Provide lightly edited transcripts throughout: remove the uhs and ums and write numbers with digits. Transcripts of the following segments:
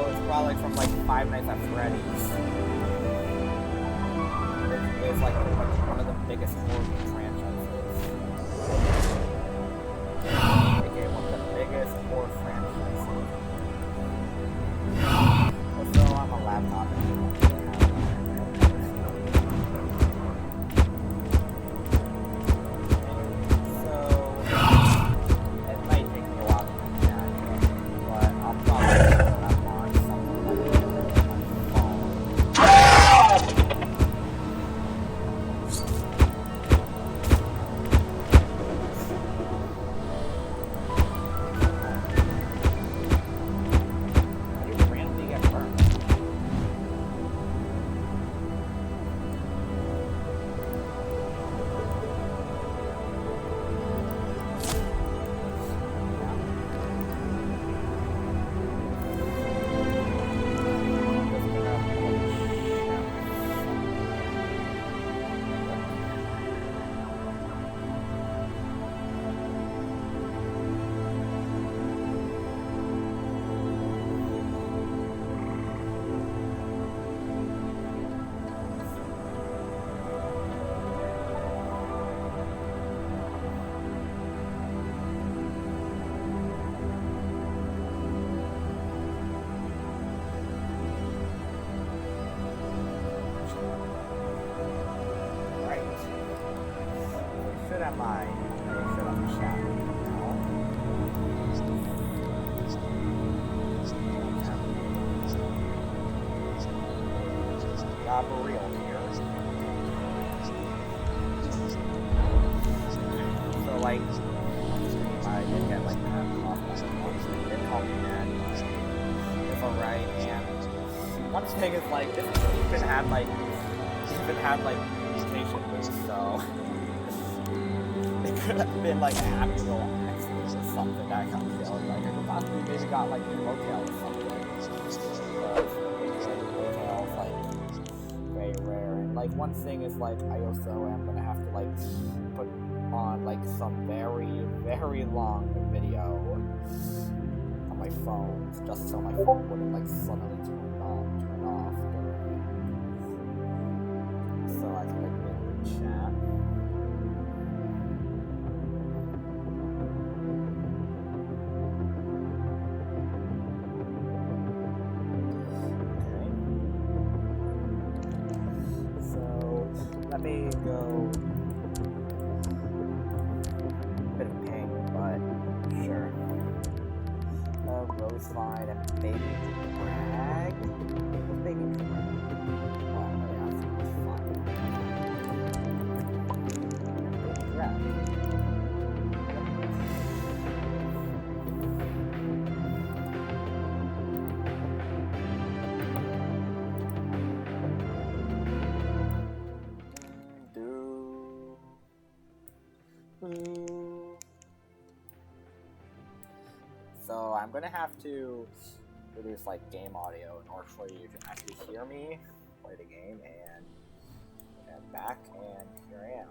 so it's probably from like Five Nights at Freddy's. It's like pretty much one of the biggest horror game franchises. Okay, one of the biggest horror franchises. Also, I'm a laptop. Thing is like this even had like mutation boost, so it could have been like an actual accident or something that kind of feeling like I could possibly maybe got like a motel or something. Motel's like very rare, and like one thing is like I also am gonna have to like put on like some very long video on my phone just so my phone wouldn't like suddenly turn off so I can like make a chat. Okay. So let me go a bit of pain, but sure. Rosevine and Baby Drag. Baby Drag. Oh, yeah, that's fun. Baby Drag. So I'm gonna have to produce like game audio in order for you to actually hear me play the game, and back, and here I am.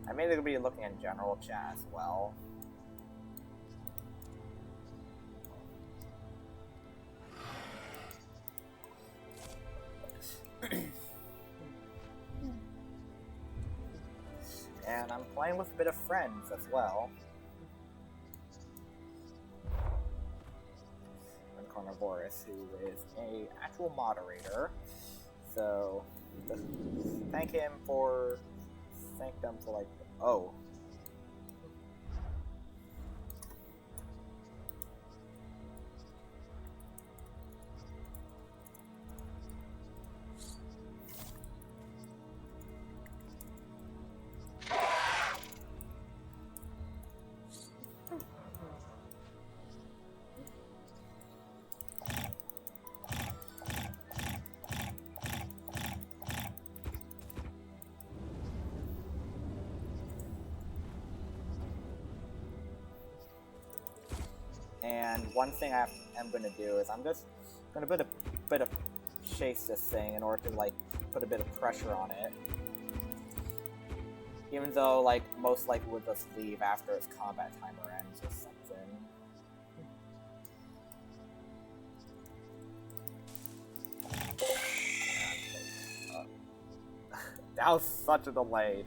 I'm mainly gonna be looking at general chat as well. And I'm playing with a bit of friends as well. Carnivorous, who is a actual moderator, so thank them for like oh. And one thing I am going to do is I'm just going to put a bit of chase this thing in order to like put a bit of pressure on it. Even though like most likely would just leave after its combat timer ends or something. That was such a delayed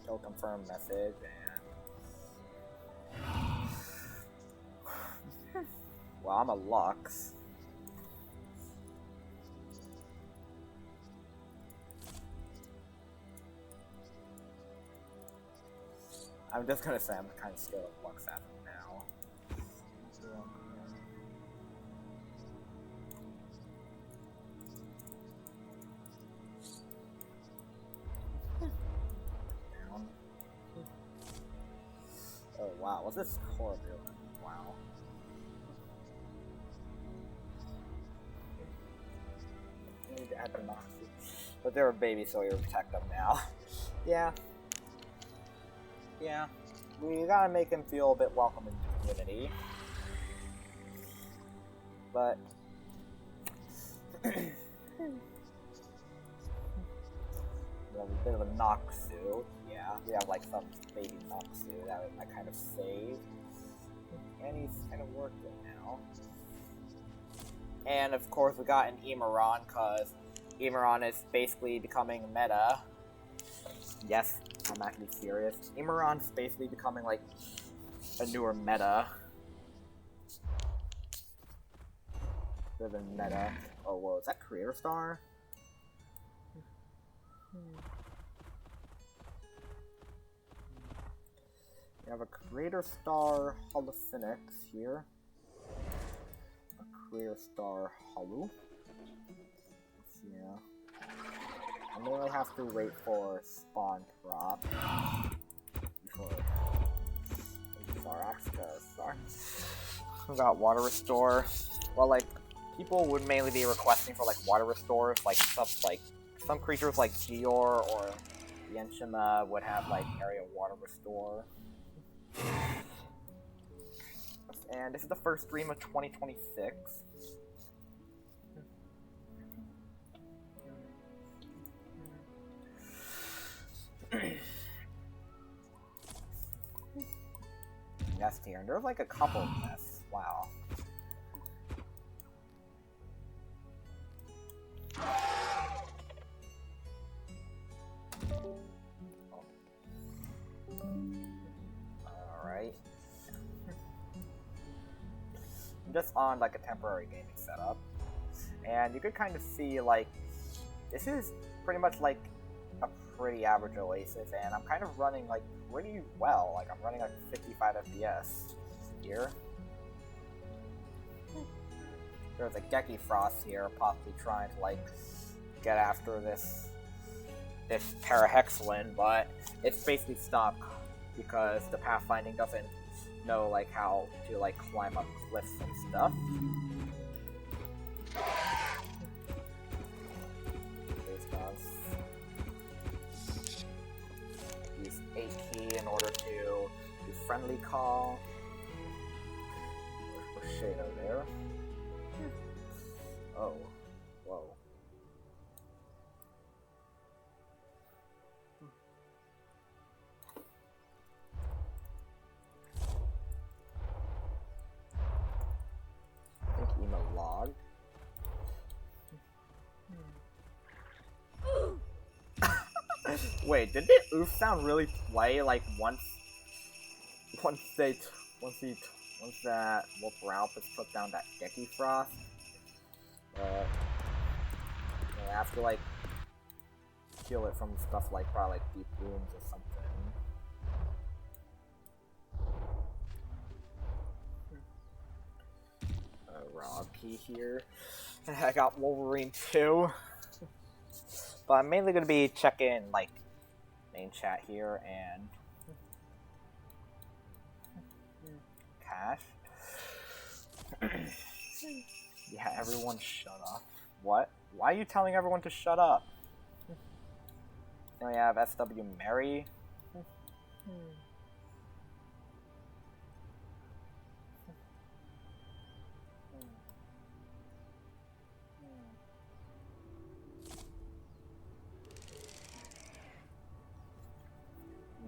kill confirm message, and well, I'm a Lux. I'm just gonna say I'm kind of scared of Lux as of now. Oh wow, what's this core doing? Wow. I need to add the Noxy. But they're a baby, so you protect them now. Yeah. Yeah. We gotta make him feel a bit welcome in the community. But we have a bit of a Noxu. Yeah, we have like some baby Noxu that I kind of saved. And he's kind of working now. And of course we got an Emeron, because Emeron is basically becoming meta. Yes, I'm actually serious. Emeron's basically becoming like a newer meta. Driven meta. Oh, whoa, is that Creator Star? We have a Creator Star Hallucinix here. A Creator Star Halu. Yeah. I mainly have to wait for spawn prop before Zarax, because we got water restore. Well, like, people would mainly be requesting for like water restores, like stuff like some creatures like Gior or Yenshima would have like area water restore. And this is the first stream of 2026. Nest here, and there's like a couple of nests. Wow. Alright. I'm just on like a temporary gaming setup. And you could kind of see like this is pretty much like a pretty average Oasis, and I'm kind of running like pretty well. Like I'm running like 55 FPS here. There's a Geki Frost here, possibly trying to like get after this Parahexlin, but it's basically stopped because the pathfinding doesn't know like how to like climb up cliffs and stuff. Use 8 key in order to do friendly call. There's Shadow there. Oh, whoa. I think Ema logged. Wait, did the oof sound really play like once that Wolf Ralph has put down that Geki Frost? I have to like kill it from stuff like probably like deep wounds or something. Raw key here. I got Wolverine too. But I'm mainly gonna be checking like main chat here and cash. Yeah, everyone shut up. What? Why are you telling everyone to shut up? Then we have SW Mary.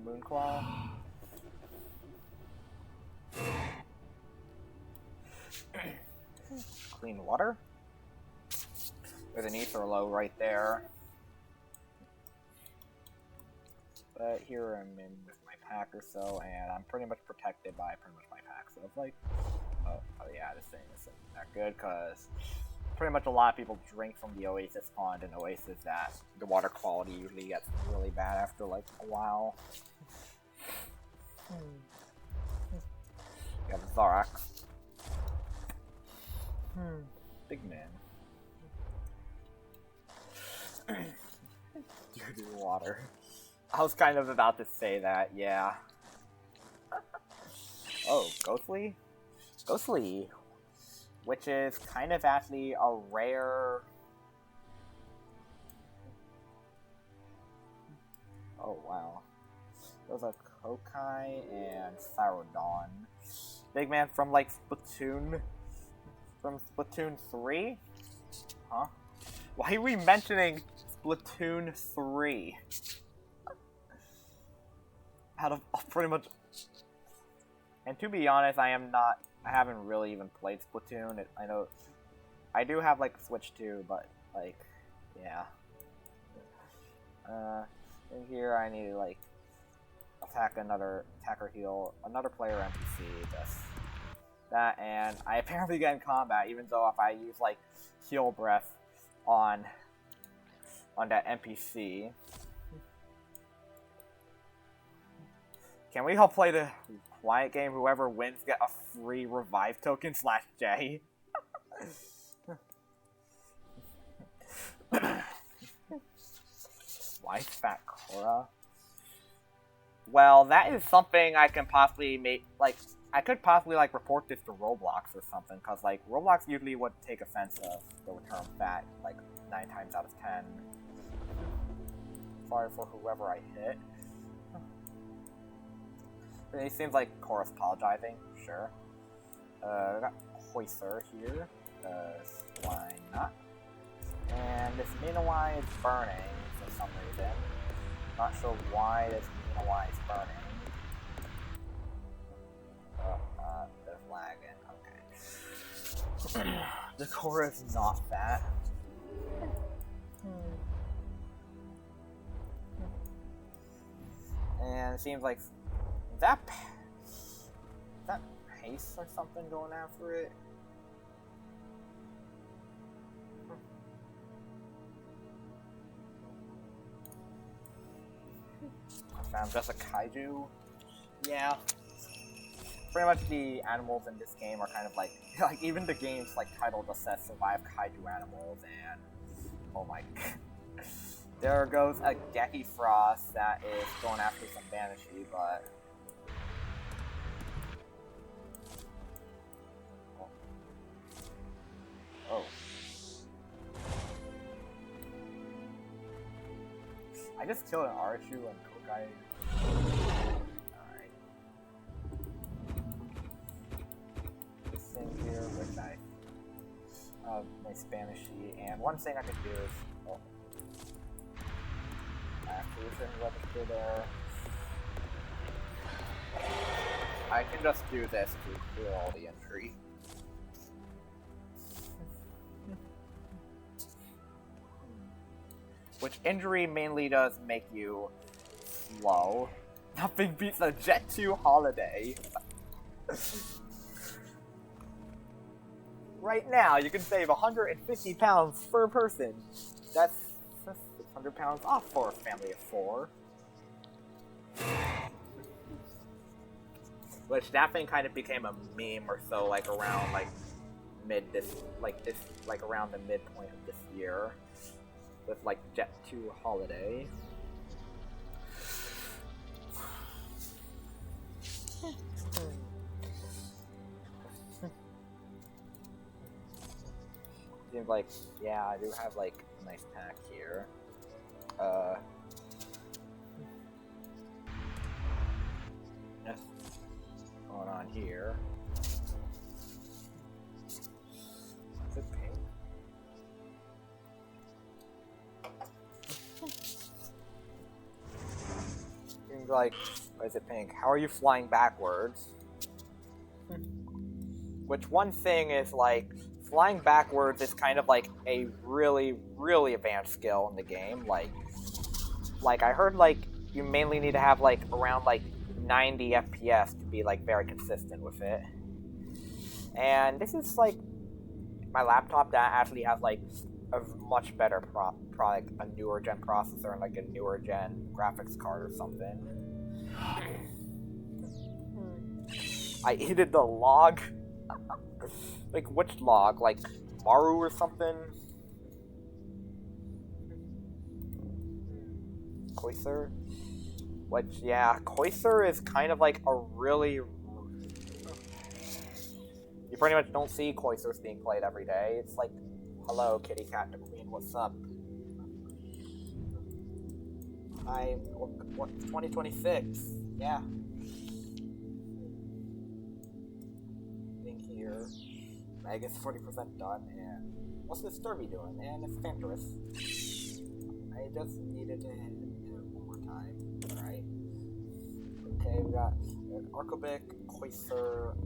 Moonclaw. Clean water. There's an ether low right there. But here I'm in with my pack or so, and I'm pretty much protected by pretty much my pack. So it's like, oh yeah, this thing isn't that good because pretty much a lot of people drink from the Oasis pond, and Oasis that the water quality usually gets really bad after like a while. You have Zarak. Big man. Dirty water. I was kind of about to say that, yeah. Oh, Ghostly? Ghostly. Which is kind of actually a rare... Oh, wow. Those are Kokai and Sarodon. Big man from, like, Splatoon... From Splatoon 3? Huh? Why are we mentioning Splatoon 3? Out of pretty much... And to be honest, I haven't really even played Splatoon. I know... I do have, like, Switch 2, but, like, yeah. In here I need to, like, attack another attacker heal, another player NPC, just that, and I apparently get in combat, even though if I use, like, heal breath on that NPC. Can we all play the quiet game? Whoever wins get a free revive token /J. Why Fat Cora? Well, that is something I can possibly make, like, I could possibly, like, report this to Roblox or something, because, like, Roblox usually would take offense of the term fat, like, 9 times out of 10. Sorry for whoever I hit. It seems like Cora's apologizing, sure. We got Hoiser here, because why not? And this Minawai is burning for some reason. Not sure why this Minawai is burning. There's lagging, okay. The Cora is not fat. And it seems like is that Haste or something going after it? I'm just a kaiju. Yeah. Pretty much the animals in this game are kind of like even the game's like title just says survive kaiju animals, and oh my god. There goes a Geki Frost that is going after some Banshee, but oh. I just killed an Arshu and Kokai. Alright. This thing here, which my Banshee, and one thing I could do is Fusion register there. I can just do this to clear all the entry. Which injury mainly does make you slow. Nothing beats a Jet 2 holiday. Right now, you can save 150 pounds per person. That's 600 pounds off for a family of 4. Which that thing kind of became a meme or so, like around like around the midpoint of this year, with like Jet 2 holiday. Seems like, yeah, I do have like a nice pack here. What's going on here? Is it pink? Seems like, why is it pink? How are you flying backwards? Which one thing is like, flying backwards is kind of like a really, really advanced skill in the game. Like I heard like you mainly need to have like around like 90 FPS to be like very consistent with it. And this is like my laptop that actually has like a much better product, a newer gen processor and like a newer gen graphics card or something. I edited the log. Like which log? Like Maru or something? Koiser? Which, yeah, Koiser is kind of like a really... You pretty much don't see Koisers being played every day. It's like, hello, Kitty Cat the Queen, what's up? What, 2026? Yeah. Thing here. Mega's 40% done, and what's this Derby doing? And it's Fanterous. I just needed to hit it one more time. Alright. Okay, we got Arkobic, Koiser.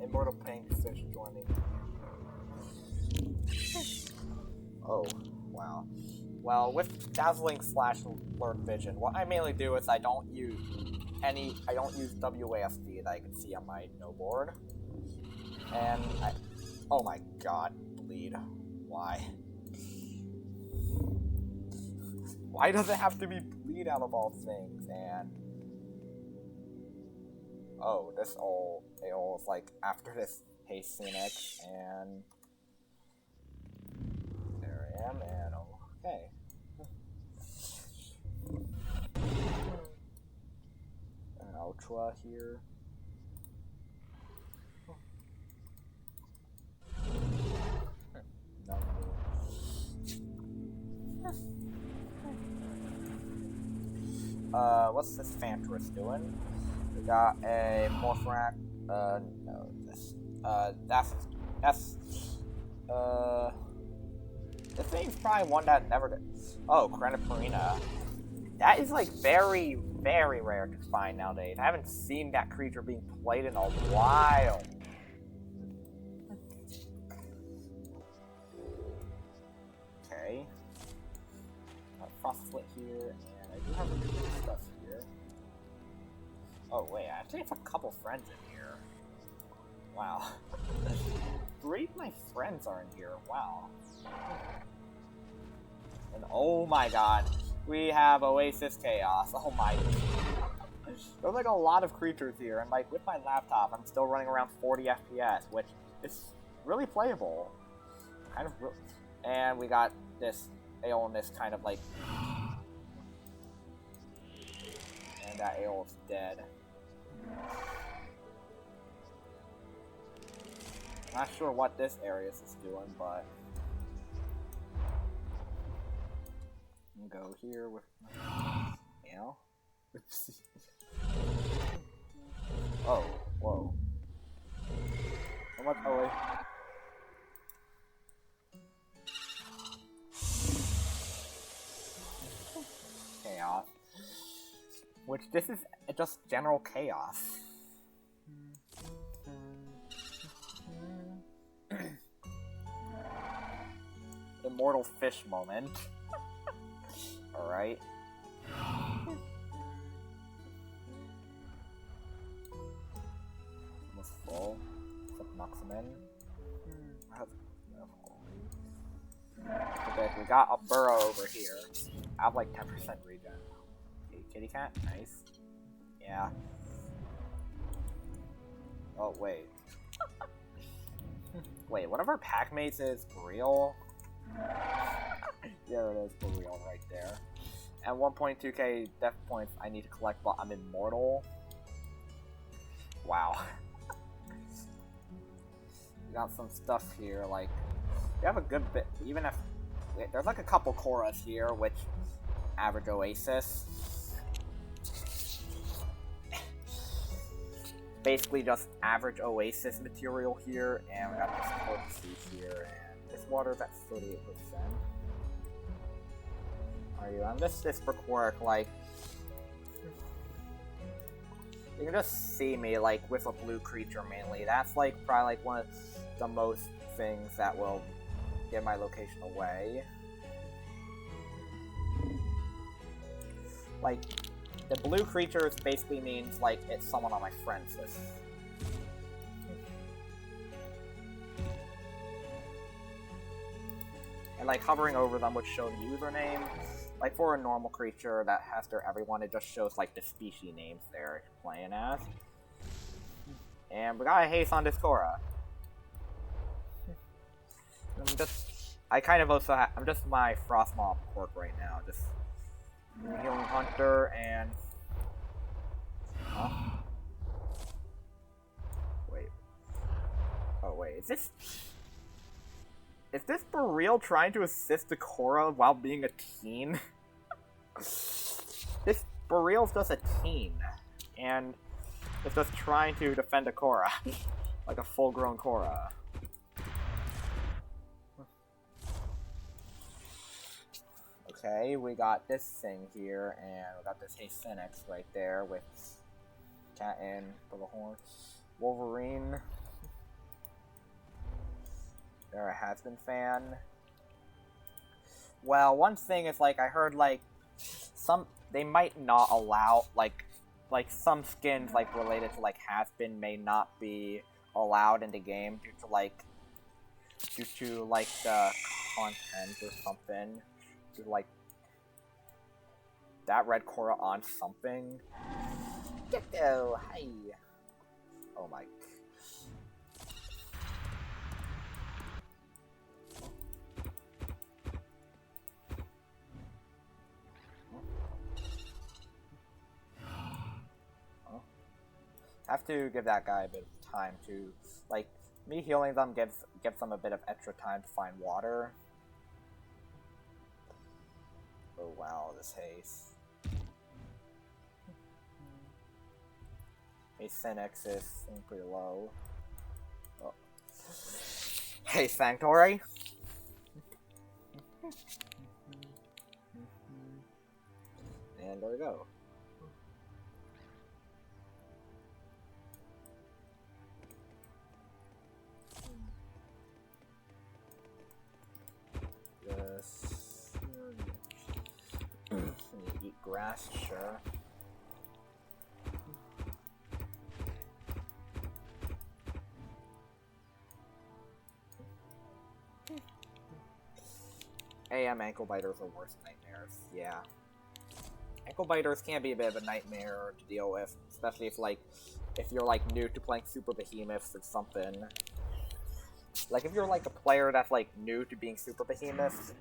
Immortal Pinkfish joining. Oh, wow. Well, with Dazzling / Blurred Vision, what I mainly do is I don't use WASD that I can see on my no board. And oh my god, bleed. Why? Why does it have to be bleed out of all things? And oh, this old AOL is like after this Hey Scenic, and there I am, and okay. An Ultra here. No. What's this Fantress doing? We got a Morphrak, no, this, this thing's probably one that never did. Oh, Craniparina. That is, like, very, very rare to find nowadays. I haven't seen that creature being played in a while. Okay. Frostlet here, and I do have a good stuff here. Oh wait, I actually have a couple friends in here. Wow. 3 of my friends are in here, wow. And oh my god, we have Oasis Chaos, oh my god. There's like a lot of creatures here, and like with my laptop, I'm still running around 40 FPS, which is really playable. Kind of and we got this AOL in this kind of like... And that AOL is dead. Not sure what this Arius is doing, but I'm gonna go here with my, you know. Oh, whoa. How much? Oh wait. Chaos. Which this is just general chaos. Immortal fish moment. Alright. Almost full. Except knocks him in. Okay, we got a burrow over here. I have like 10% regen. Okay, kitty cat, nice. Yeah. Oh, wait. Wait, one of our pack mates is real? There it is, for real, right there. And 1.2k death points I need to collect, but I'm immortal. Wow. We got some stuff here, like, we have a good bit, even if, there's like a couple Koras here, which, average Oasis. basically just average Oasis material here, and we got this corpse here, and this water's at 38%. Are you on this for quirk, like, you can just see me, like, with a blue creature mainly. That's, like, probably, like, one of the most things that will give my location away. Like, the blue creatures basically means, like, it's someone on my friends list. And, like, hovering over them would show the username. Like, for a normal creature that has their everyone, it just shows, like, the species names they're playing as. And we got a haste on this Korra. I'm just my Frost Mob quirk right now. Just Healing Hunter and... Huh? Wait. Oh, wait, is this for real trying to assist the Korra while being a teen? This for real's just a teen, and it's just trying to defend a Korra, like a full-grown Korra. Okay, we got this thing here, and we got this Phoenix right there with Cat and Little Horn, Wolverine. They're a has-been fan. Well, one thing is, like, I heard, like, they might not allow, like some skins, like, related to, like, has-been may not be allowed in the game due to, like, the content or something. Due to, like, that red Korra on something. Gecko, hi! Oh my... Have to give that guy a bit of time to, like, me healing them gives them a bit of extra time to find water. Oh wow, this haste. Haste Phoenix is pretty low. Oh. Hey, Sanctuary! And there we go. Eat grass, sure. AM ankle biters are worse nightmares, yeah. Ankle biters can be a bit of a nightmare to deal with, especially if you're like new to playing super behemoths or something. Like if you're like a player that's like new to being super behemoths,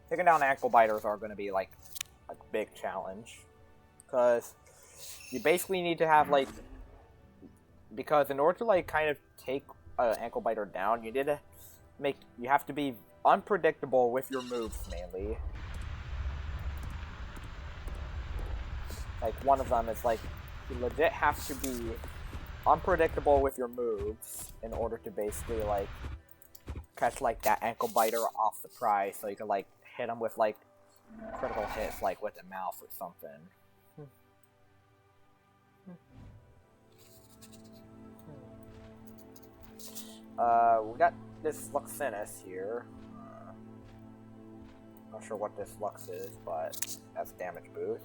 taking down ankle biters are going to be like a big challenge, because you basically need to have like, because in order to like kind of take an ankle biter down, you have to be unpredictable with your moves mainly. Like one of them is like, you legit have to be unpredictable with your moves in order to basically like catch like that ankle biter off the prize, so you can like hit him with like critical hits like with a mouse or something. We got this Luxinus here. Not sure what this Lux is, but that's damage boost.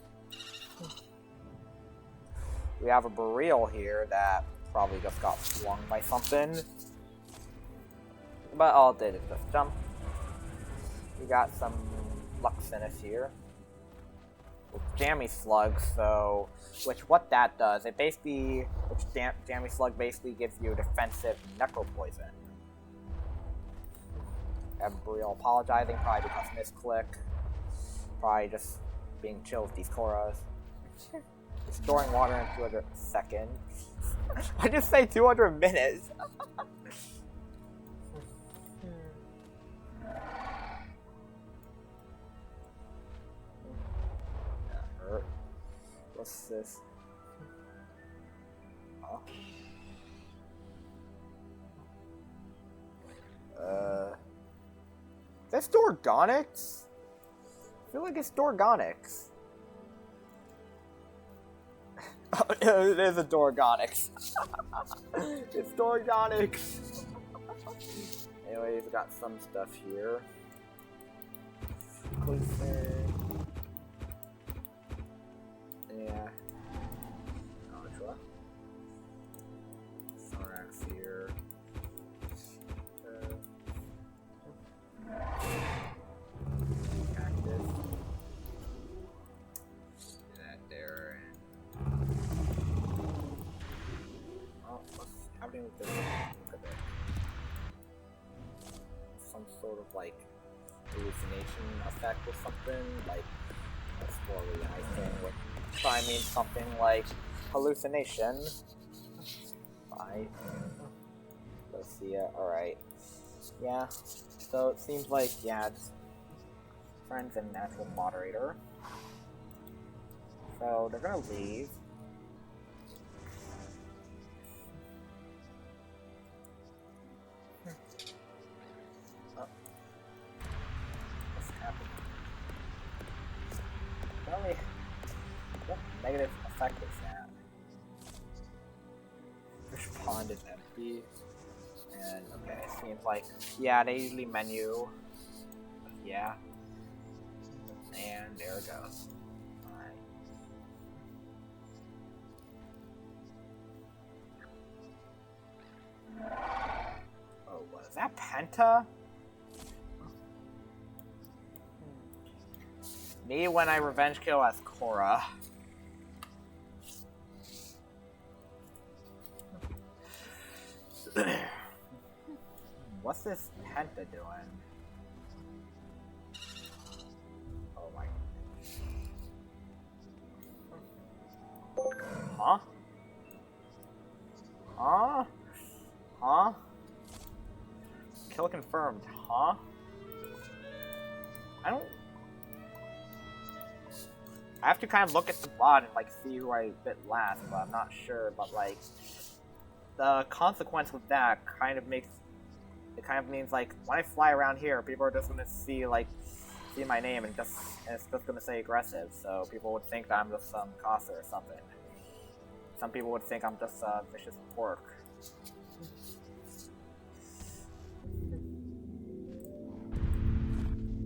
We have a Boreal here that probably just got flung by something. But all it did is just jump. We got some Luxinus here with Jammy Slug, so what that does, it basically, Jammy Slug basically gives you defensive Necro Poison. I have Boreal apologizing, probably because misclick. Probably just being chill with these Korras. Storing water in 200 seconds. I just say 200 minutes. That hurt. What's this? Is that Dorgonix? I feel like it's Dorgonix. It is a Dorgonix. It's Dorgonix. Anyways, we got some stuff here. Closer. Yeah. Ultra. Sonaria here. Cactus. That there. Oh, what's happening with this? Look at that. Some sort of like hallucination effect or something. Like that's slowly I think would probably mean something like hallucination. Right. Let's see it. Alright. Yeah. So it seems like yeah, it's friends and natural moderator. So they're gonna leave. Oh. What's happening? Really? What negative effect is that? Respond is empty. And okay, it seems like yeah, they usually menu. Yeah. And there it goes. Alright. Oh, what is that? Penta? Me when I revenge kill as Korra. What's this Penta doing? Oh my. Huh? Huh? Huh? Kill confirmed. Huh? I don't... I have to kind of look at the bot and like see who I bit last, but I'm not sure. But like, the consequence of that kind of makes it kind of means like when I fly around here, people are just gonna see my name and it's just gonna say aggressive. So people would think that I'm just some Casa or something. Some people would think I'm just a vicious pork.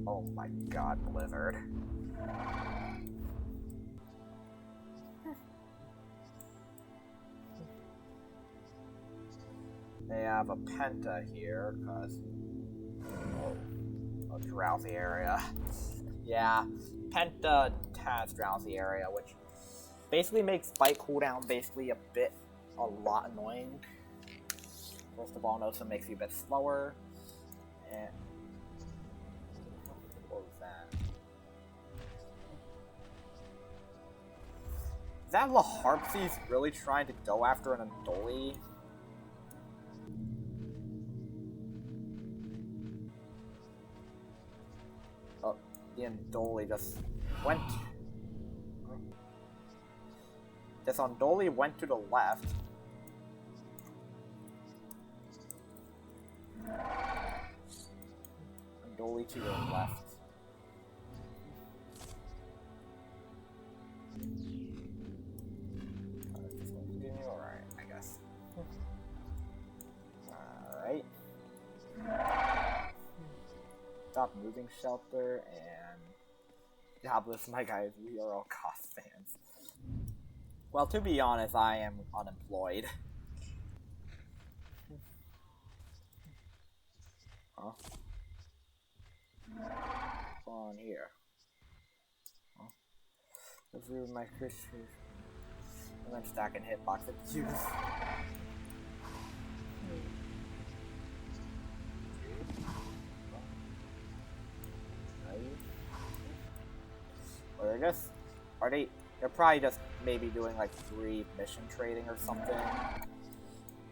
Oh my god, Blizzard. They have a Penta here, cause a drowsy area. Yeah, Penta has drowsy area, which basically makes bite cooldown basically a lot annoying. First of all, it also makes you a bit slower. And what was that? Is that Laharpsies really trying to go after an Andoli? Oh, the Andoli just went. This Andoli went to the left. Andoli to your left. Alright, I guess. Alright. Stop moving shelter and God bless my guys, we are all cost fans. Well, to be honest, I am unemployed. Huh? What's on here? Huh? Let's ruin my Christmas. And then stacking hitbox at use. Or they're probably just maybe doing like 3 mission trading or something.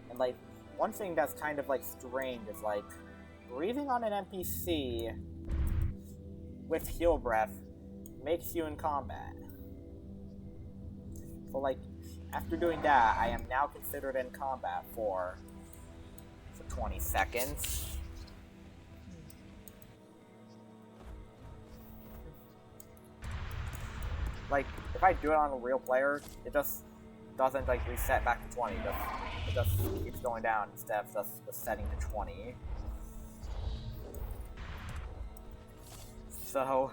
And like, one thing that's kind of like strange is like, breathing on an NPC with heal breath makes you in combat. So like, after doing that, I am now considered in combat for 20 seconds. like, if I do it on a real player, it just doesn't, like, reset back to 20. It just keeps going down instead of just setting to 20. So...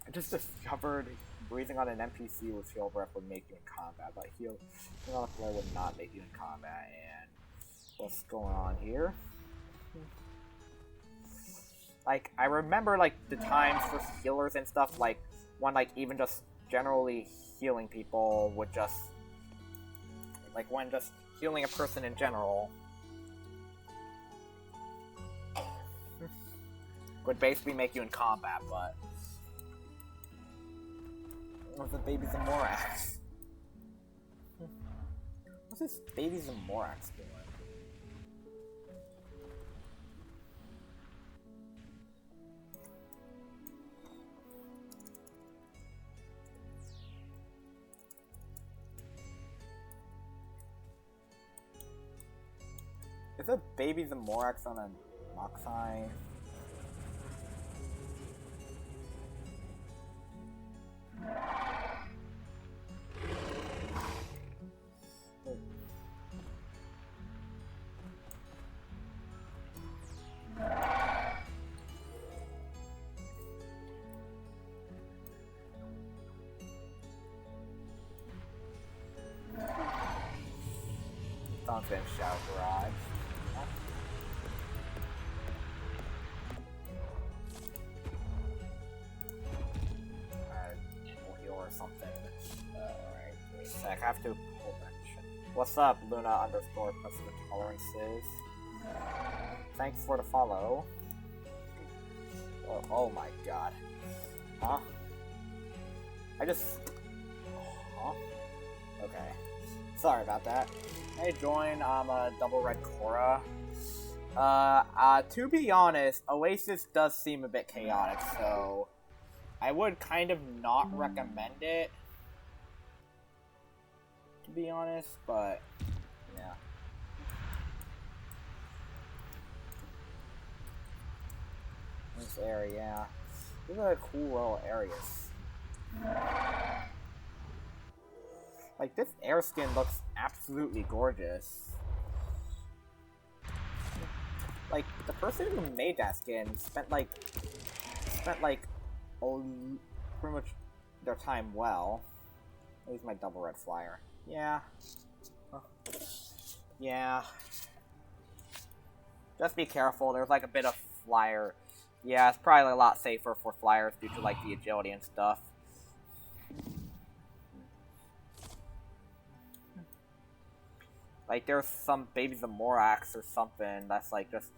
I just discovered breathing on an NPC with heal breath would make you in combat, but healing on a player would not make you in combat. And what's going on here? Like, I remember, like, the times for healers and stuff, like, when, like, even just generally healing people would just... Like, when just healing a person in general would basically make you in combat, but... What's the Baby Zamorax? What's this Baby Zamorax doing? Is a Baby Zamorax on a Moxai? Someone's gonna shout garage. Or something. Alright, wait a sec. I have to hold that shit. What's up, Luna _ President Tolerances? Thanks for the follow. Oh my god. Huh? I just... Huh? Okay. Sorry about that. Hey, join Double Red Cora. To be honest, Oasis does seem a bit chaotic, so... I would kind of not recommend it, to be honest, but, yeah. This area, yeah. These are cool little areas. Like, this air skin looks absolutely gorgeous. Like, the person who made that skin spent like, pretty much their time well. Use my double red flyer. Yeah. Yeah. Just be careful, there's like a bit of flyer. Yeah, it's probably a lot safer for flyers due to like the agility and stuff. Like there's some Baby Zamorax or something that's like just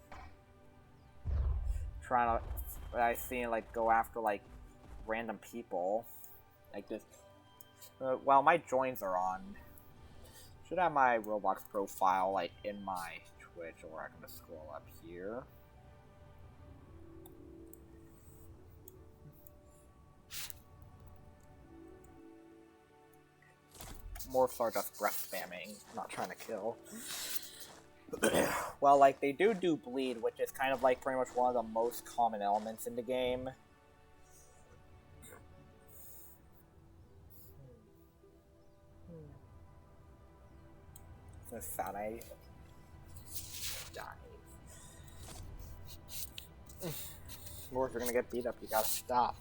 trying to, I've seen like go after like random people like this. Well, my joins are on. Should have my Roblox profile like in my Twitch, or I'm gonna scroll up here. More so just breath spamming, not trying to kill. Well, like they do bleed, which is kind of like pretty much one of the most common elements in the game. The Sonaria dies. Or if you're gonna get beat up, you gotta stop.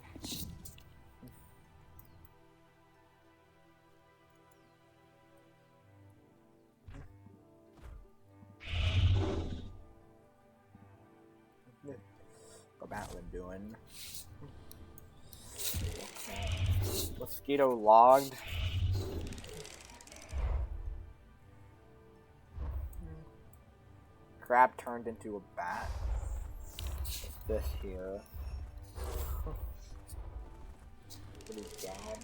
Go battling doing. Mosquito logged. Crab turned into a bat. What's this here? Pretty bad.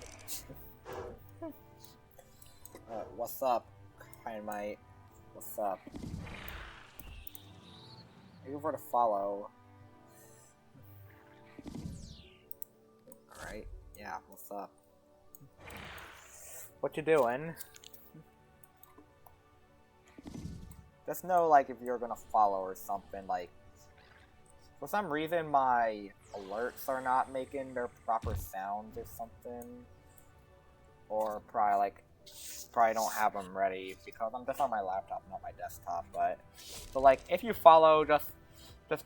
What's up, Dynamite? What's up? Thank you for the follow. Alright, yeah, what's up? What you doing? Just know, like, if you're gonna follow or something, like, for some reason my alerts are not making their proper sounds or something. Or probably don't have them ready because I'm just on my laptop, not my desktop. But like, if you follow, just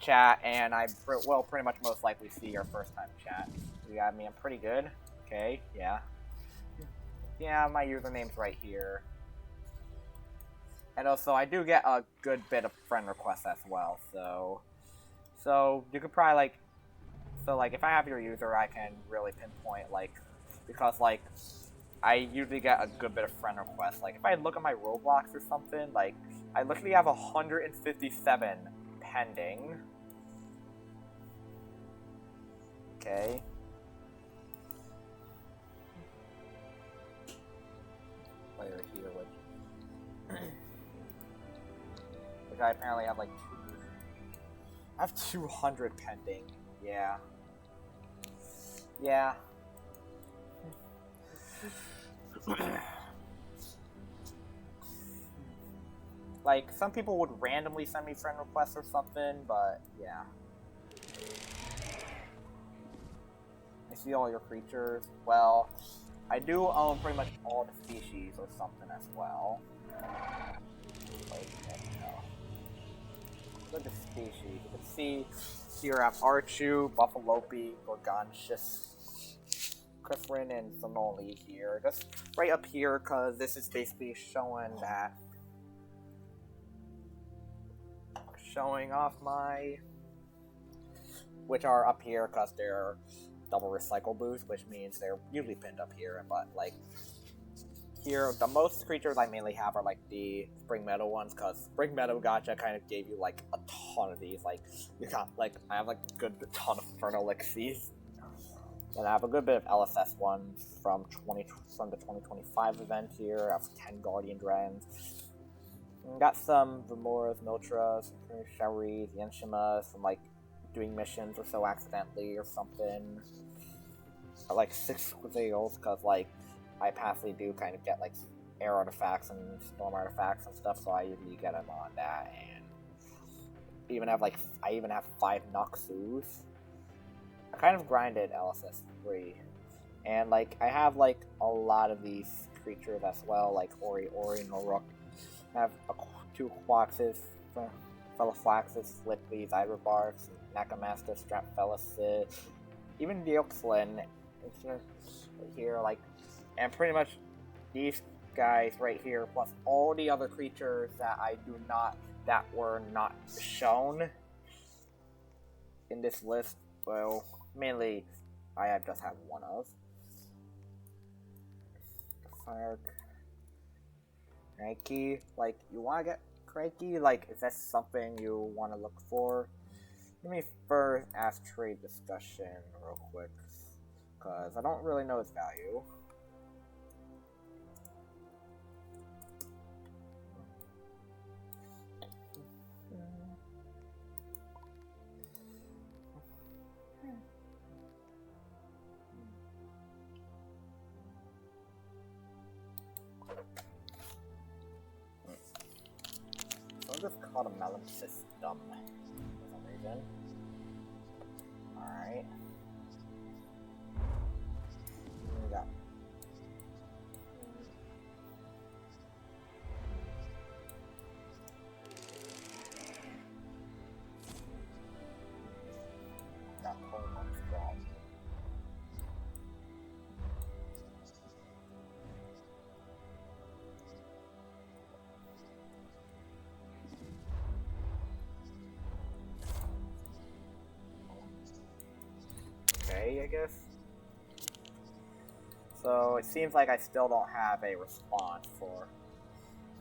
chat, and I will pretty much most likely see your first time chat. You got me? I'm pretty good. Okay, yeah. Yeah, my username's right here. And also, I do get a good bit of friend requests as well, so you could probably, like, if I have your user, I can really pinpoint, like, because, like, I usually get a good bit of friend requests. Like, if I look at my Roblox or something, like, I literally have 157 pending. Okay. Player here, which I apparently have, like, I have 200 pending. Yeah. Yeah. Like, some people would randomly send me friend requests or something, but yeah. I see all your creatures. Well, I do own pretty much all the species or something as well. Wait, no. Look at the species. You can see here I have Archu, Buffalope, Gorgontius, Cliffrin, and Sonoli here. Just right up here, because this is basically showing off my, which are up here because they're double recycle boost, which means they're usually pinned up here. But like here, the most creatures I mainly have are like the Spring Meadow ones, because Spring Meadow Gacha kind of gave you like a ton of these. Like you got I have like a good ton of Fernoelixies. And I have a good bit of LSS ones from the 2025 event here. I have 10 Guardian Dragons. Got some Remoras, Miltras, Sharis, Yenshimas from like doing missions or so accidentally or something. I like 6 Quizzios because like I passively do kind of get like air artifacts and storm artifacts and stuff, so I usually get them on that. And I even have 5 Noxus. I kind of grinded LSS 3, and like I have like a lot of these creatures as well, like Ori, Noruk. I have 2 Quaxes, Felaflaxes, Flippies, Iberbarks, Nakamaster, Strapfelicid, even Deoxlin here, like, and pretty much these guys right here, plus all the other creatures that were not shown in this list. Well, mainly I have just had one of. Fire Cranky, like, you want to get Cranky? Like, is that something you want to look for? Let me first ask trade discussion real quick, because I don't really know its value. Just called a melon system for some reason. Alright. We got Pokemon Strong. I guess. So it seems like I still don't have a response for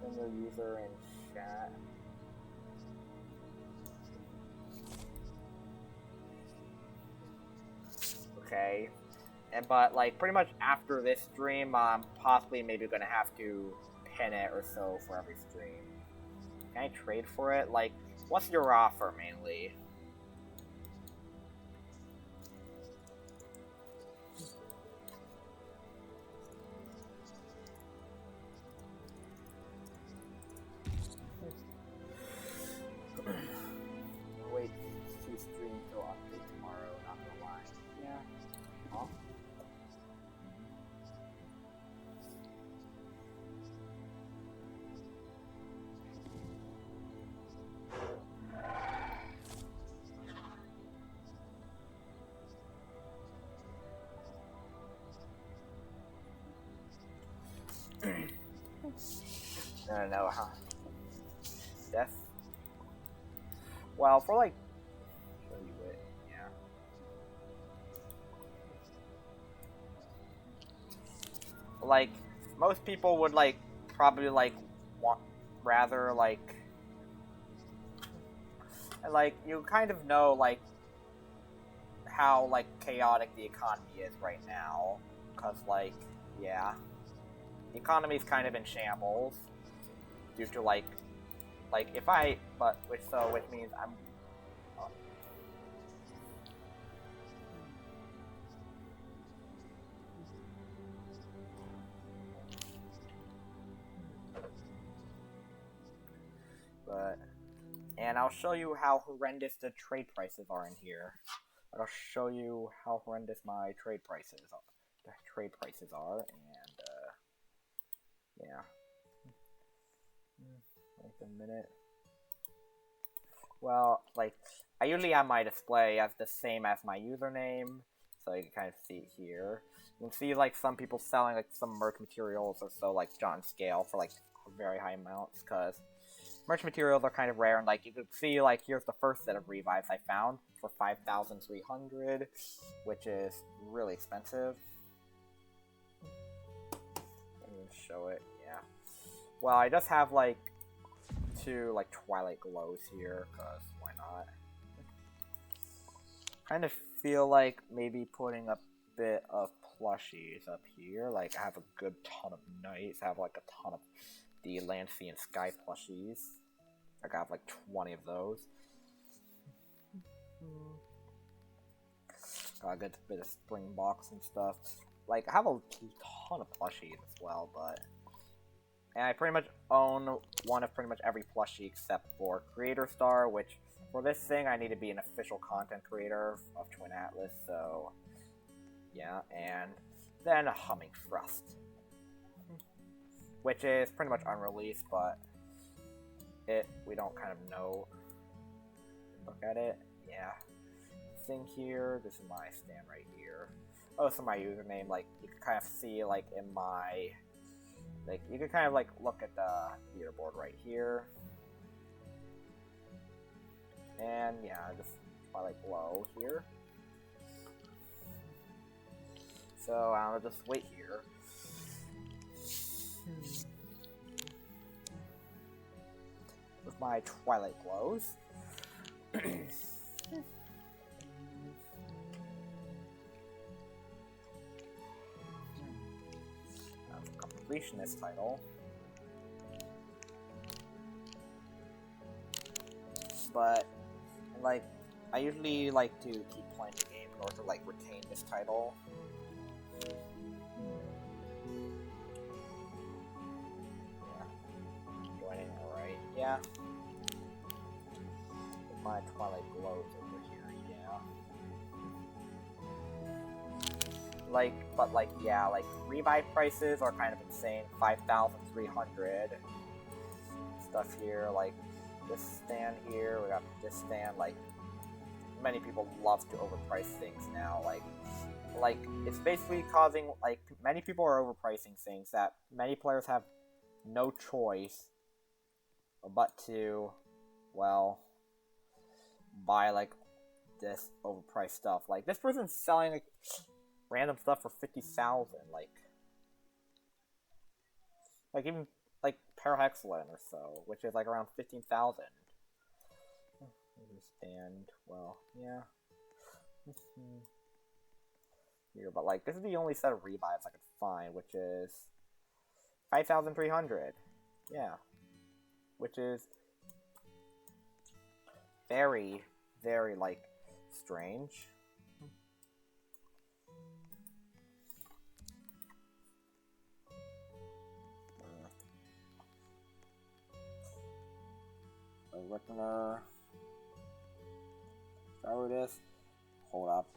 single user in chat. Okay. but like pretty much after this stream, I'm possibly maybe gonna have to pin it or so for every stream. Can I trade for it? Like, what's your offer mainly? Wait, to stream till update tomorrow, not gonna lie. Yeah. Huh? I don't know, huh? Death? Well, for like... show you it, yeah. Like, most people would like, probably like, want, rather like... like, you kind of know, like, how, like, chaotic the economy is right now. Cause, like, yeah. The economy's kind of in shambles. Due to, like, if I, but, which means I'm, but, and I'll show you how horrendous the trade prices are in here. I'll show you how horrendous my trade prices are, and, yeah. Wait a minute. Well, like, I usually have my display as the same as my username, so you can kind of see it here. You can see, like, some people selling, like, some merch materials or so, like, John Scale for, like, very high amounts, because merch materials are kind of rare, and, like, you can see, like, here's the first set of revives I found for 5,300, which is really expensive. Let me show it, yeah. Well, I just have, like, 2, like, Twilight Glows here, because why not? Kind of feel like maybe putting a bit of plushies up here. Like, I have a good ton of Knights. I have, like, a ton of the Land, Sea, and Sky plushies. I got, like, 20 of those. Got a good bit of Spring Box and stuff. Like, I have a ton of plushies as well, but... and I pretty much own one of pretty much every plushie except for Creator Star, which, for this thing, I need to be an official content creator of Twin Atlas, so... yeah, and then a Humming Thrust. Which is pretty much unreleased, but... we don't kind of know. Look at it, yeah. Thing here, this is my stand right here. Oh, so my username, like, you can kind of see, like, in my... like, you can kind of, like, look at the leaderboard right here. And, yeah, just Twilight Glow here. So, I'll just wait here. With my Twilight Glows. Completionist title. But, like, I usually like to keep playing the game in order to, like, retain this title. Yeah. Joining, alright, yeah. With my Twilight Glows over here, yeah. Like, but, like, yeah, like, revive prices are kind of insane. 5,300 stuff here, like, this stand here, we got this stand, like, many people love to overprice things now, like, it's basically causing, like, many people are overpricing things that many players have no choice but to, well, buy, like, this overpriced stuff. Like, this person's selling, like, random stuff for 50,000, like even, like, Parahexalin or so, which is, like, around 15,000. Stand, well, yeah. here, but like this is the only set of revives I could find, which is 5,300. Yeah, which is very, very like strange. Reckoner. Start this. Hold up.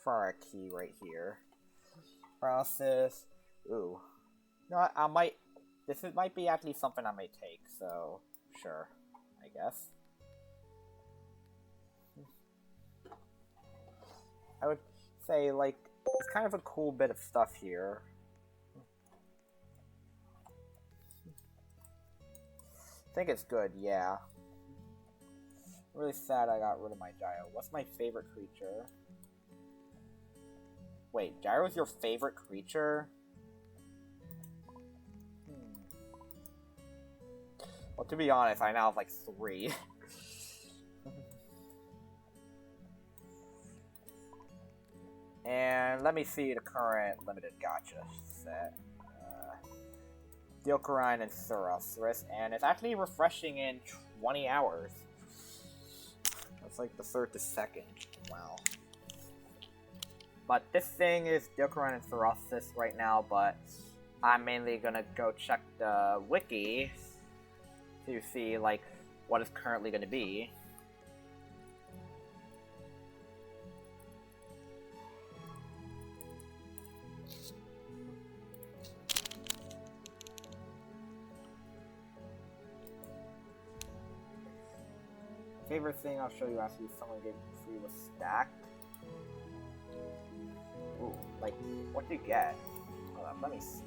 For a key right here. Process. Ooh. No, I might. Might be actually something I may take. So sure, I guess. I would say like it's kind of a cool bit of stuff here. I think it's good, yeah. I'm really sad I got rid of my gyro. What's my favorite creature? Wait, gyro's your favorite creature? Well, to be honest, I now have like 3. And let me see the current limited gacha set. Dilkarine and Suros, and it's actually refreshing in 20 hours. That's like the 3rd to 2nd. Wow. But this thing is Dilkarine and Suros right now, but I'm mainly gonna go check the wiki to see like what it's currently gonna be. Favorite thing I'll show you after someone gave me free was stacked. Ooh, like, what do you get? Hold up, let me see.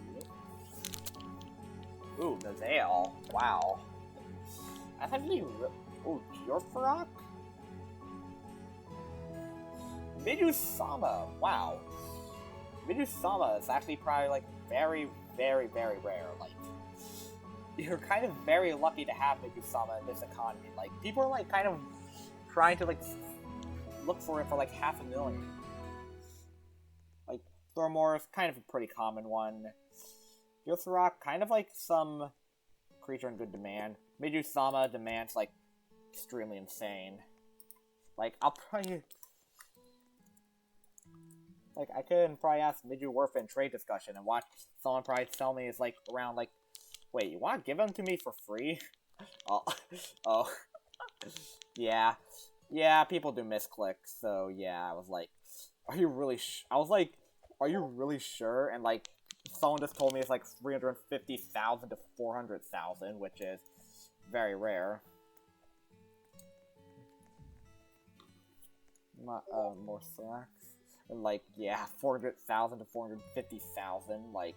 Ooh, Nazael. Wow. That's actually ooh, Jorfarak? Midusama. Wow. Midusama is actually probably like very, very, very rare. Like, you're kind of very lucky to have Midusama in this economy. Like, people are like kind of trying to like look for it for like 500,000. Like, Thormor is kind of a pretty common one. Yothrok, kind of like some creature in good demand. Midusama demands like extremely insane. Like, I'll probably like I could probably ask Midu Warfare in trade discussion and watch someone probably tell me it's like around like, wait, you want to give them to me for free? Oh, yeah, people do misclick, so yeah, I was like, are you really I was like, are you really sure? And like, someone just told me it's like 350,000 to 400,000, which is very rare. More slacks. And like, yeah, 400,000 to 450,000, like,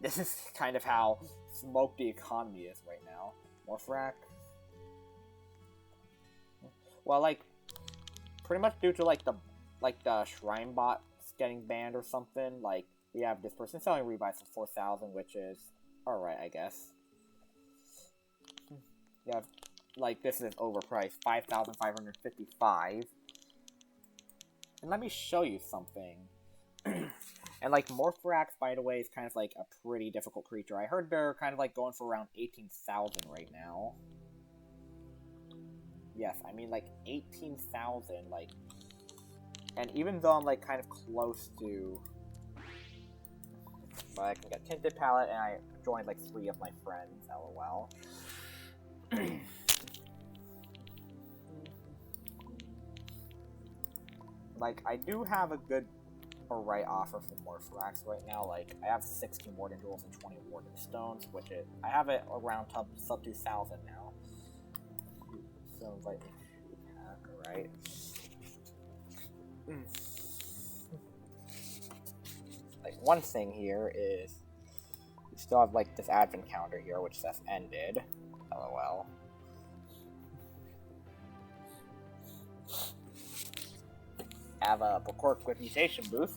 this is kind of how smoked the economy is right now. More frack. Well, like, pretty much due to like the shrine bots getting banned or something. Like, we have this person selling revives for 4,000, which is alright, I guess. Yeah, like this is overpriced, 5,555. And let me show you something. And like Morphrax, by the way, is kind of like a pretty difficult creature. I heard they're kind of like going for around 18,000 right now. Yes, I mean like 18,000, like, and even though I'm like kind of close to, but I can get Tinted Palette, and I joined like 3 of my friends, lol. Like, I do have a good array offer for Morphrax right now. Like, I have 16 Warden Jewels and 20 Warden Stones, which I have it around sub 2,000 now. So invite me to pack, alright. Like, one thing here is we still have like this advent calendar here, which says ended. LOL. Have a Bocork with mutation boost.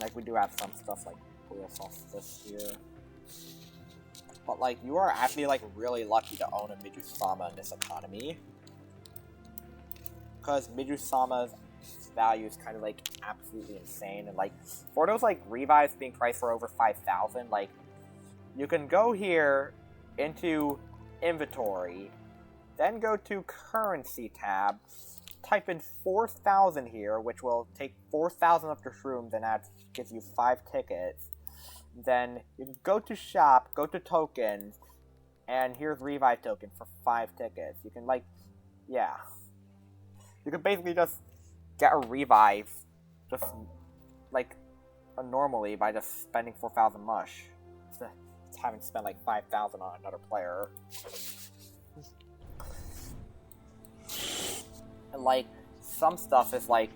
Like, we do have some stuff like real solstice here. But, like, you are actually, like, really lucky to own a Midusama in this economy. Because Midusama's value is kind of, like, absolutely insane. And, like, for those, like, revives being priced for over 5,000, like, you can go here into inventory, then go to currency tab, type in 4,000 here, which will take 4,000 of your shrooms, and that gives you 5 tickets. Then you can go to shop, go to tokens, and here's revive token for 5 tickets. You can, like, yeah. You can basically just get a revive, just, like, normally by just spending 4,000 mush. It's having spent, like, 5,000 on another player. And, like, some stuff is, like,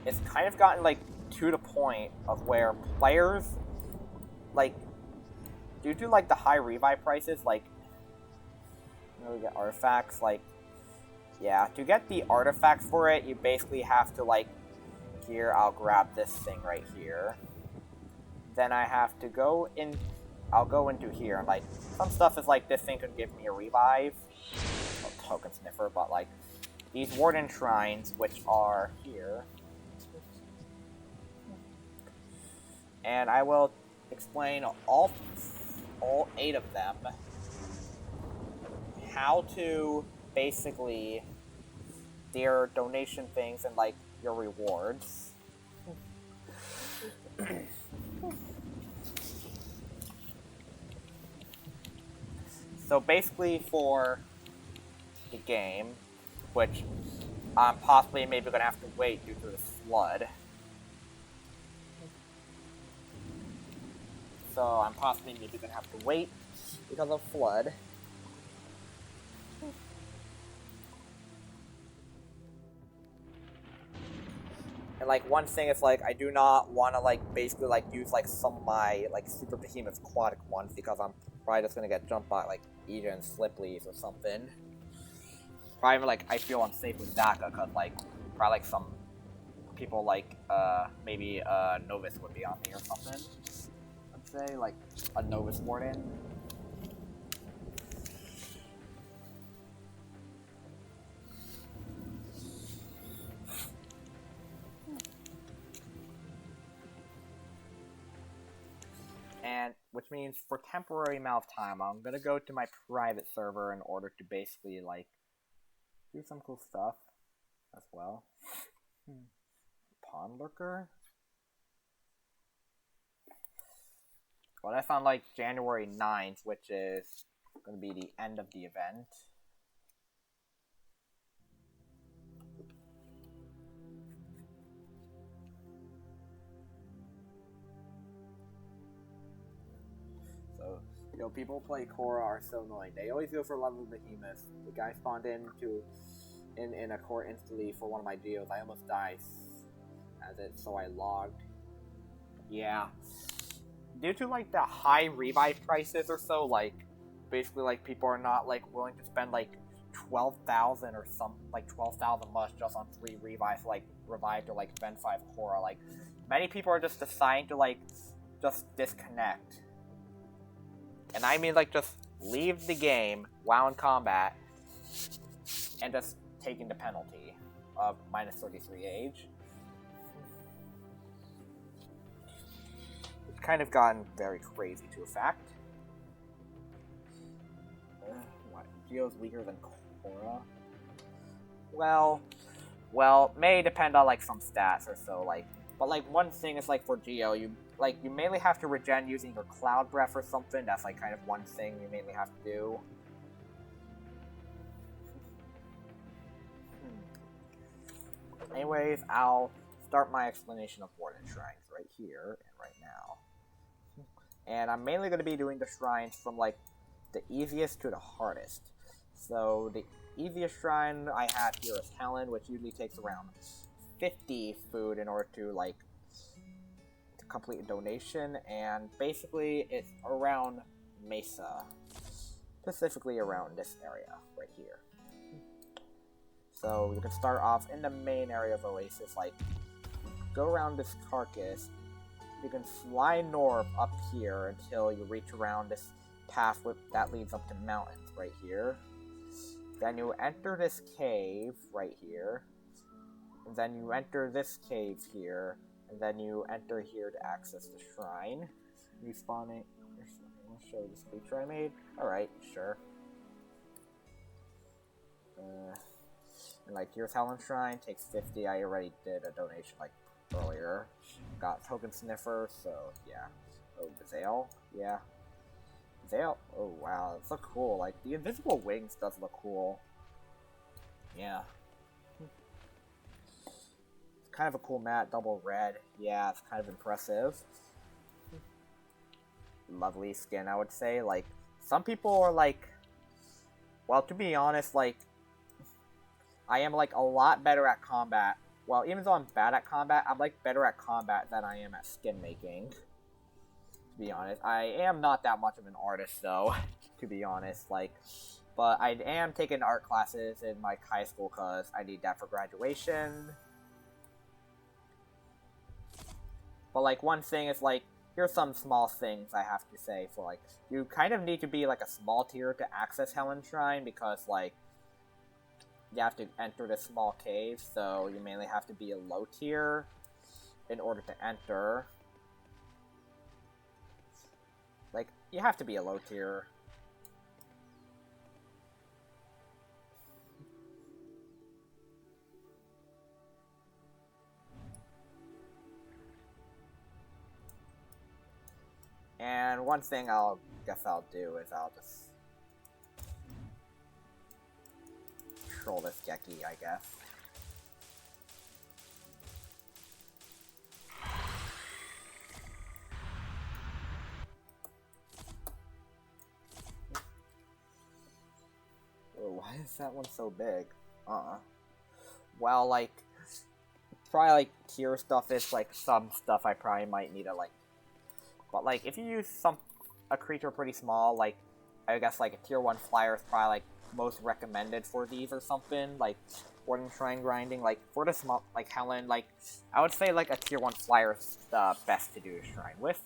it's kind of gotten, like, to the point of where players, like, due to, like, the high revive prices, like, you know, we get artifacts, like, yeah, to get the artifacts for it, you basically have to, like, here, I'll grab this thing right here. Then I have to go in, I'll go into here, and, like, some stuff is, like, this thing could give me a revive, well, token sniffer, but, like, these Warden Shrines, which are here, and I will explain all 8 of them, how to basically their donation things and, like, your rewards. So basically for the game, which I'm possibly maybe gonna have to wait due to the flood. So I'm possibly maybe gonna have to wait because of flood. And, like, one thing is, like, I do not want to, like, basically, like, use, like, some of my, like, super behemoth aquatic ones because I'm probably just gonna get jumped by, like, Ija and Slipleys or something. Probably, like, I feel unsafe with Daka because, like, probably, like, some people, like, maybe, Novus would be on me or something. Let's say, like, a Novus Warden. And, which means for temporary amount of time, I'm gonna go to my private server in order to basically, like, do some cool stuff as well. Pawn Lurker? Well, that's on, like, January 9th, which is gonna be the end of the event. So, you know, people who play Korra are so annoying. They always go for level behemoths. The guy spawned in a core instantly for one of my geos. I almost died as it, so I logged. Yeah. Due to, like, the high revive prices or so, like, basically, like, people are not, like, willing to spend, like, 12,000 or some, like, 12,000 much just on 3 revives, like, revived or, like, Ven 5 Korra. Like, many people are just deciding to, like, just disconnect. And I mean, like, just leave the game while in combat and just taking the penalty of minus 33 age. It's kind of gotten very crazy to a fact. What? Geo's weaker than Korra? Well, may depend on, like, some stats or so, like, but, like, one thing is, like, for Geo, you mainly have to regen using your Cloud Breath or something. That's, like, kind of one thing you mainly have to do. Anyways, I'll start my explanation of Warden Shrines right here and right now. And I'm mainly going to be doing the shrines from, like, the easiest to the hardest. So, the easiest shrine I have here is Helen, which usually takes around 50 food in order to, like, to complete a donation, and basically it's around Mesa, specifically around this area right here. So you can start off in the main area of Oasis, like, go around this carcass, you can fly north up here until you reach around this path that leads up to mountains right here. Then you enter this cave right here. And then you enter this cave here. And then you enter here to access the shrine. Respawning. I'll show you this creature I made. Alright, sure. And like, here's Helen's Shrine. Takes 50. I already did a donation like earlier. Got token sniffer, so yeah. Oh, Bazale? Yeah. Bazale? Oh wow, it's so cool. Like, the invisible wings does look cool. Yeah. It's kind of a cool mat, double red. Yeah, it's kind of impressive. Lovely skin, I would say. Like, some people are like... Well, to be honest, like... I am, like, a lot better at combat. Well, even though I'm bad at combat, I'm, like, better at combat than I am at skin making. To be honest. I am not that much of an artist, though. To be honest, like... But I am taking art classes in, like, high school, because I need that for graduation. But, like, one thing is, like... Here's some small things I have to say for, like... You kind of need to be, like, a small tier to access Helen's Shrine, because, like... You have to enter this small cave, so you mainly have to be a low tier in order to enter. Like, you have to be a low tier. And one thing I'll do is I'll just control this Geki, I guess. Oh, why is that one so big? Well, like, probably, like, tier stuff is, like, some stuff I probably might need to, like... But, like, if you use a creature pretty small, like, I guess, like, a tier 1 flyer is probably, like, most recommended for these or something, like, Warden Shrine grinding, like, for the small, like, Helen, like, I would say, like, a tier 1 flyer is the best to do a shrine with.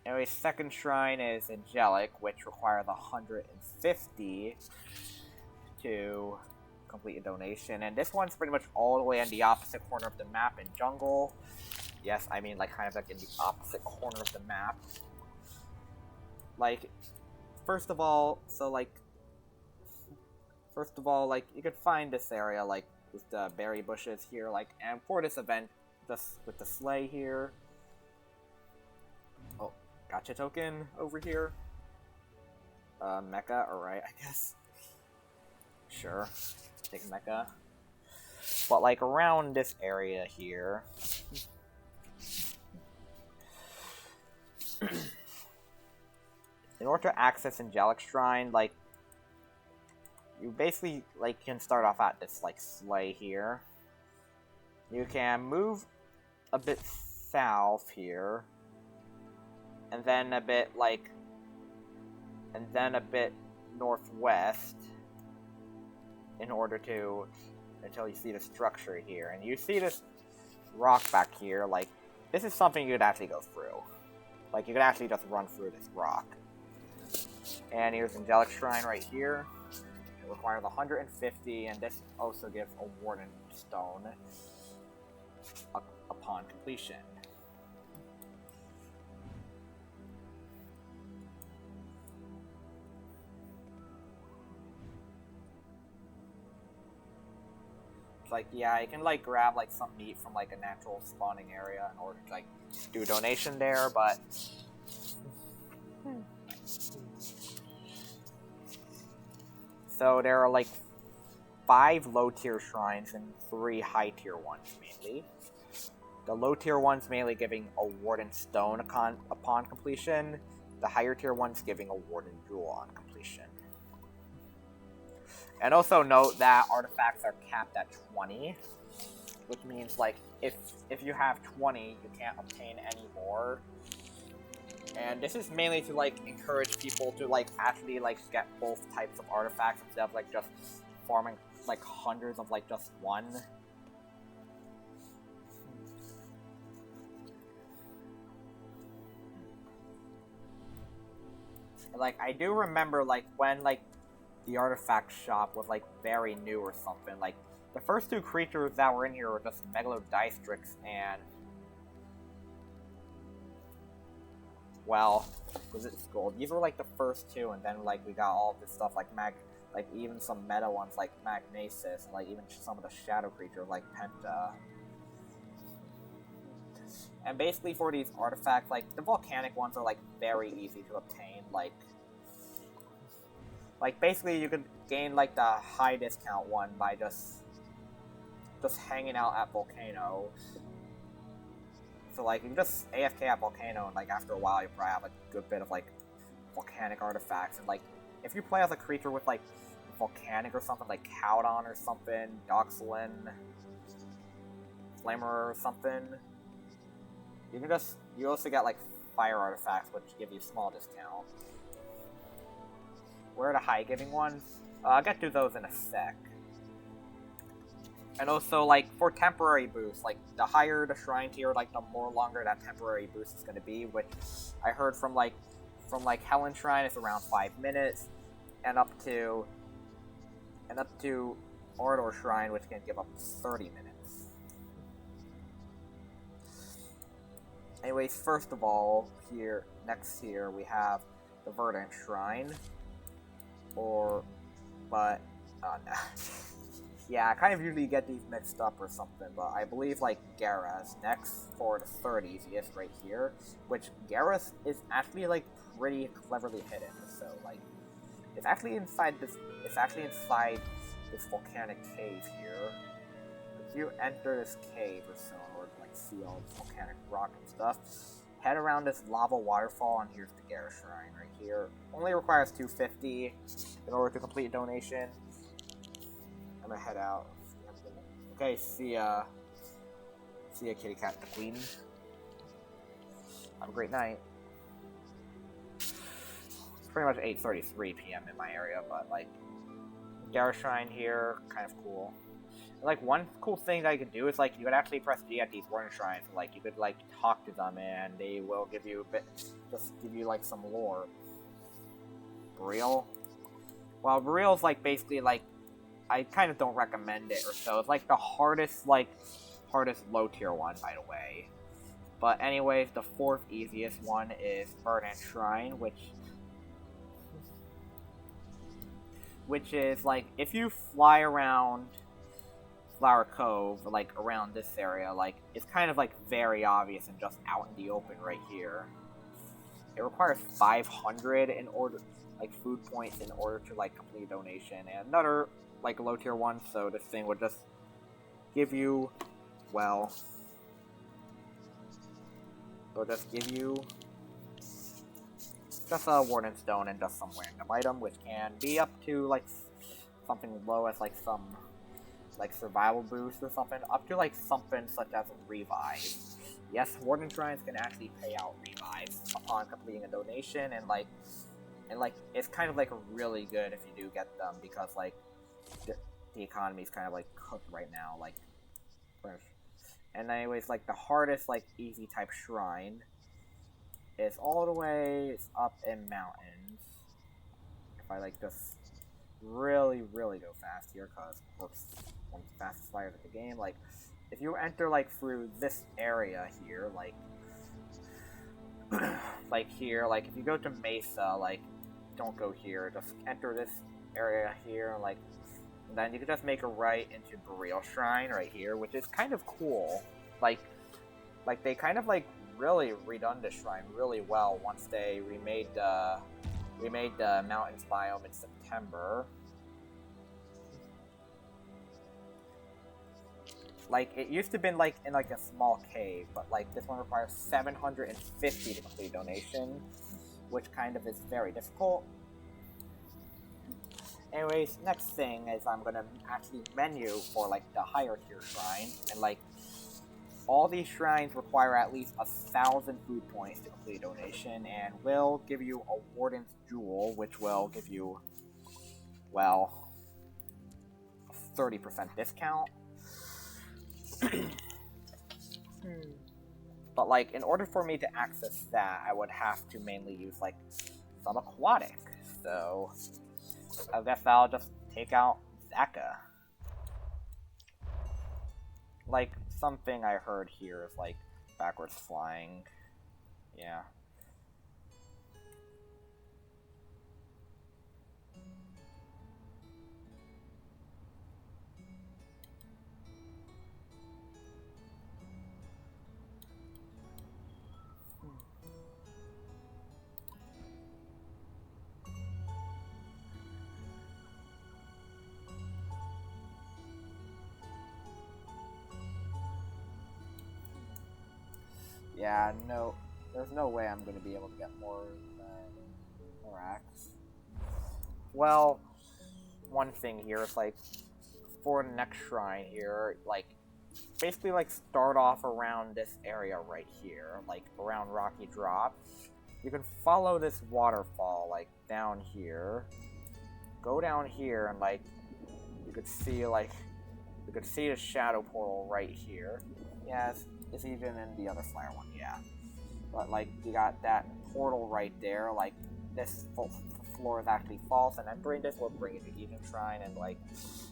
Anyway, second shrine is Angelic, which requires 150 to complete a donation, and this one's pretty much all the way in the opposite corner of the map in Jungle. Yes, I mean, like, kind of like in the opposite corner of the map. Like, first of all, like, you could find this area, like, with the berry bushes here, like, and for this event, just with the sleigh here. Oh, gotcha token over here. Mecha, alright, I guess. Sure, take Mecha. But, like, around this area here... In order to access Angelic Shrine, like, you basically, like, can start off at this, like, sleigh here. You can move a bit south here. And then a bit, like, and then a bit northwest. In order to, until you see the structure here. And you see this rock back here, like, this is something you could actually go through. Like, you could actually just run through this rock. And here's Angelic Shrine right here. It requires 150, and this also gives a Warden Stone upon completion. It's like, yeah, you can, like, grab, like, some meat from, like, a natural spawning area in order to, like, do a donation there, but... So there are, like, 5 low-tier shrines and 3 high-tier ones, mainly. The low-tier ones mainly giving a Warden Stone upon completion. The higher-tier ones giving a Warden Jewel on completion. And also note that artifacts are capped at 20. Which means, like, if you have 20, you can't obtain any more. And this is mainly to, like, encourage people to, like, actually, like, get both types of artifacts instead of, like, just farming like hundreds of like just one. Like, I do remember, like, when, like, the artifact shop was, like, very new or something. Like, the first two creatures that were in here were just Megalodistrix and... well, was it Skull? These were, like, the first two, and then, like, we got all this stuff, like, even some meta ones, like Magnesis, and, like, even some of the shadow creatures, like Penta. And basically for these artifacts, like, the volcanic ones are, like, very easy to obtain, like, basically you could gain, like, the high discount one by just hanging out at Volcano. So, like, you can just AFK at Volcano, and, like, after a while you probably have, like, a good bit of, like, volcanic artifacts, and, like, if you play as a creature with, like, volcanic or something, like Cowdon or something, Doxalin, Flamer or something, you also get, like, fire artifacts, which give you small discount. Where are the high-giving ones? I'll get to those in a sec. And also, like, for temporary boosts, like, the higher the shrine tier, like, the more longer that temporary boost is going to be, which I heard from Helen Shrine, it's around 5 minutes, and up to Ardor Shrine, which can give up 30 minutes. Anyways, first of all, next here, we have the Verdant Shrine. No. Yeah, I kind of usually get these mixed up or something, but I believe, like, Garrus next for the third easiest right here, which Garrus is actually, like, pretty cleverly hidden, so, like, it's actually inside this volcanic cave here. If you enter this cave or so, or, like, see all this volcanic rock and stuff, head around this lava waterfall, and here's the Garrus Shrine right here. Only requires 250 in order to complete a donation. I'm gonna head out. Okay, see ya, kitty cat the queen. Have a great night. It's pretty much 8:33 p.m. in my area, but, like, Garrus Shrine here, kind of cool. And, like, one cool thing that you can do is, like, you could actually press G at these warning shrines, and, like, you could, like, talk to them, and they will give you like, some lore. Burial? Well, Burial's, like, basically, like, I kind of don't recommend it or so. It's, like, the hardest low tier one, by the way. But anyways, the fourth easiest one is Verdant Shrine, which is, like, if you fly around Flower Cove, like, around this area, like, it's kind of, like, very obvious and just out in the open right here. It requires 500 in order, like, food points in order to, like, complete a donation, and another, like, low tier one, so this thing would just give you, well, it'll just give you just a Warden Stone and just some random item, which can be up to, like, something low as, like, some, like, survival boost or something, up to, like, something such as Revive. Yes, Warden Shrines can actually pay out Revives upon completing a donation, and, like, it's kind of, like, really good if you do get them, because, like, the economy's kind of, like, cooked right now, like, and anyways, like, the hardest, like, easy type shrine is all the way up in mountains. If I, like, just really, really go fast here, because Corp's one of the fastest flyers of the game, like, if you enter, like, through this area here, like, like, here, like, if you go to Mesa, like, don't go here, just enter this area here, and, like, then you can just make a right into Burial Shrine right here, which is kind of cool. Like they kind of, like, really redone this shrine really well once they remade the mountains biome in September. Like, it used to be like in, like, a small cave, but, like, this one requires 750 to complete donation, which kind of is very difficult. Anyways, next thing is I'm gonna actually menu for, like, the higher tier shrine, and, like, all these shrines require at least 1,000 food points to complete a donation, and will give you a Warden's Jewel, which will give you, well, 30% discount. But like, in order for me to access that, I would have to mainly use like some aquatic. So I guess I'll just take out Zaka. Like, something I heard here is like backwards flying. Yeah. Yeah, no, there's no way I'm going to be able to get more racks. Well, one thing here is like, for the next shrine here, like, basically like start off around this area right here, like around Rocky Drop. You can follow this waterfall, like, down here. Go down here and like, you could see the shadow portal right here. Yeah, it's even in the other flyer one, yeah. But like, you got that portal right there, like, this floor is actually false, and entering this will bring you to Eden Shrine, and like,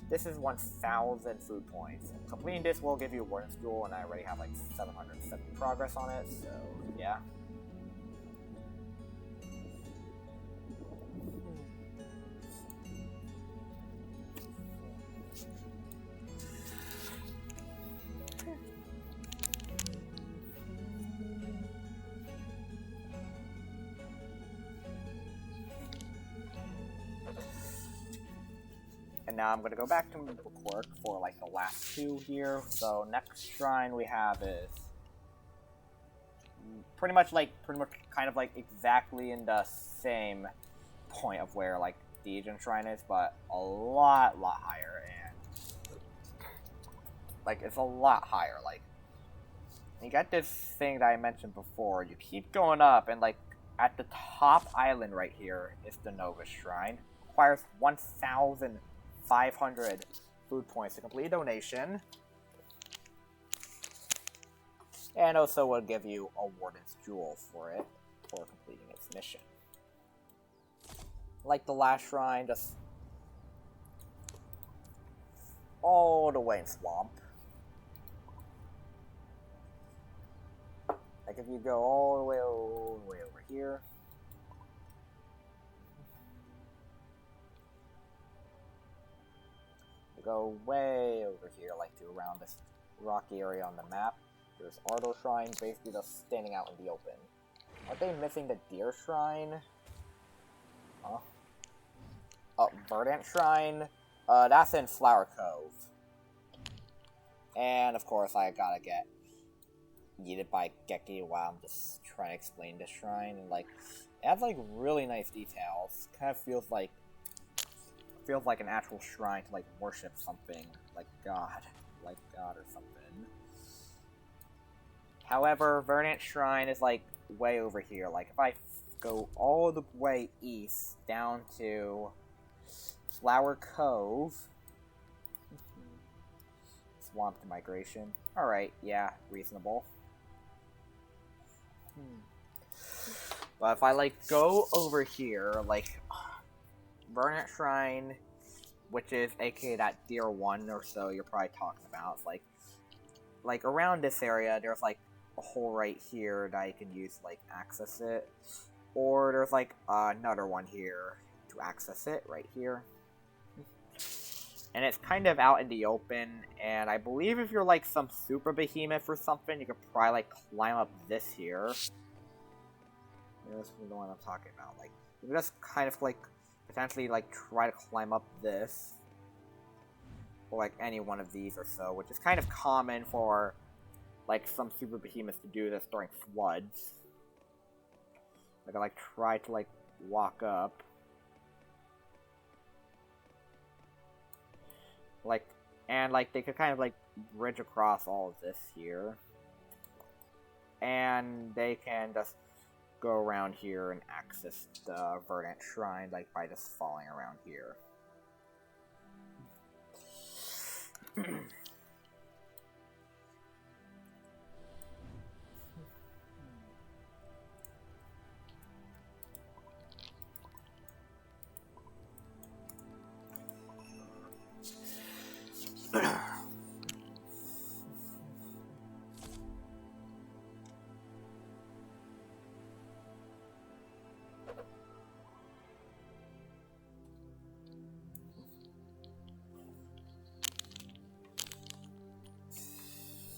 this is 1,000 food points. Completing this will give you a Warden's Jewel, and I already have like 770 progress on it, so yeah. And now I'm going to go back to Bookwork for like the last two here. So next shrine we have is pretty much kind of like exactly in the same point of where like the Aegean Shrine is, but a lot higher, and like it's a lot higher. Like, you got this thing that I mentioned before. You keep going up, and like at the top island right here is the Nova Shrine. Requires 1,500 food points to complete a donation. And also will give you a Warden's Jewel for it, for completing its mission. Like the last shrine, just all the way in Swamp. Like if you go all the way over here. Go way over here, like to around this rocky area on the map. There's Ardor Shrine, basically just standing out in the open. Are they missing the Deer Shrine? Huh? Oh, Verdant Shrine? That's in Flower Cove. And of course I gotta get yeeted by Geki while I'm just trying to explain this shrine. And like, it has like really nice details. Kind of feels like an actual shrine to like worship something like God or something. However, Verdant Shrine is like way over here. Like if I go all the way east down to Flower Cove, Swamp to Migration. Alright, yeah, reasonable. But if I like go over here, like Verdant Shrine, which is aka that Deer 1 or so you're probably talking about, it's like around this area there's like a hole right here that you can use to like access it. Or there's like another one here to access it right here. And it's kind of out in the open, and I believe if you're like some super behemoth or something, you could probably like climb up this here. This is the one I'm talking about. Like, you can just kind of like potentially like try to climb up this, or like any one of these or so, which is kind of common for like some super behemoths to do this during floods. Like I like try to like walk up. Like, and like they could kind of like bridge across all of this here. And they can just go around here and access the Verdant Shrine like by just falling around here.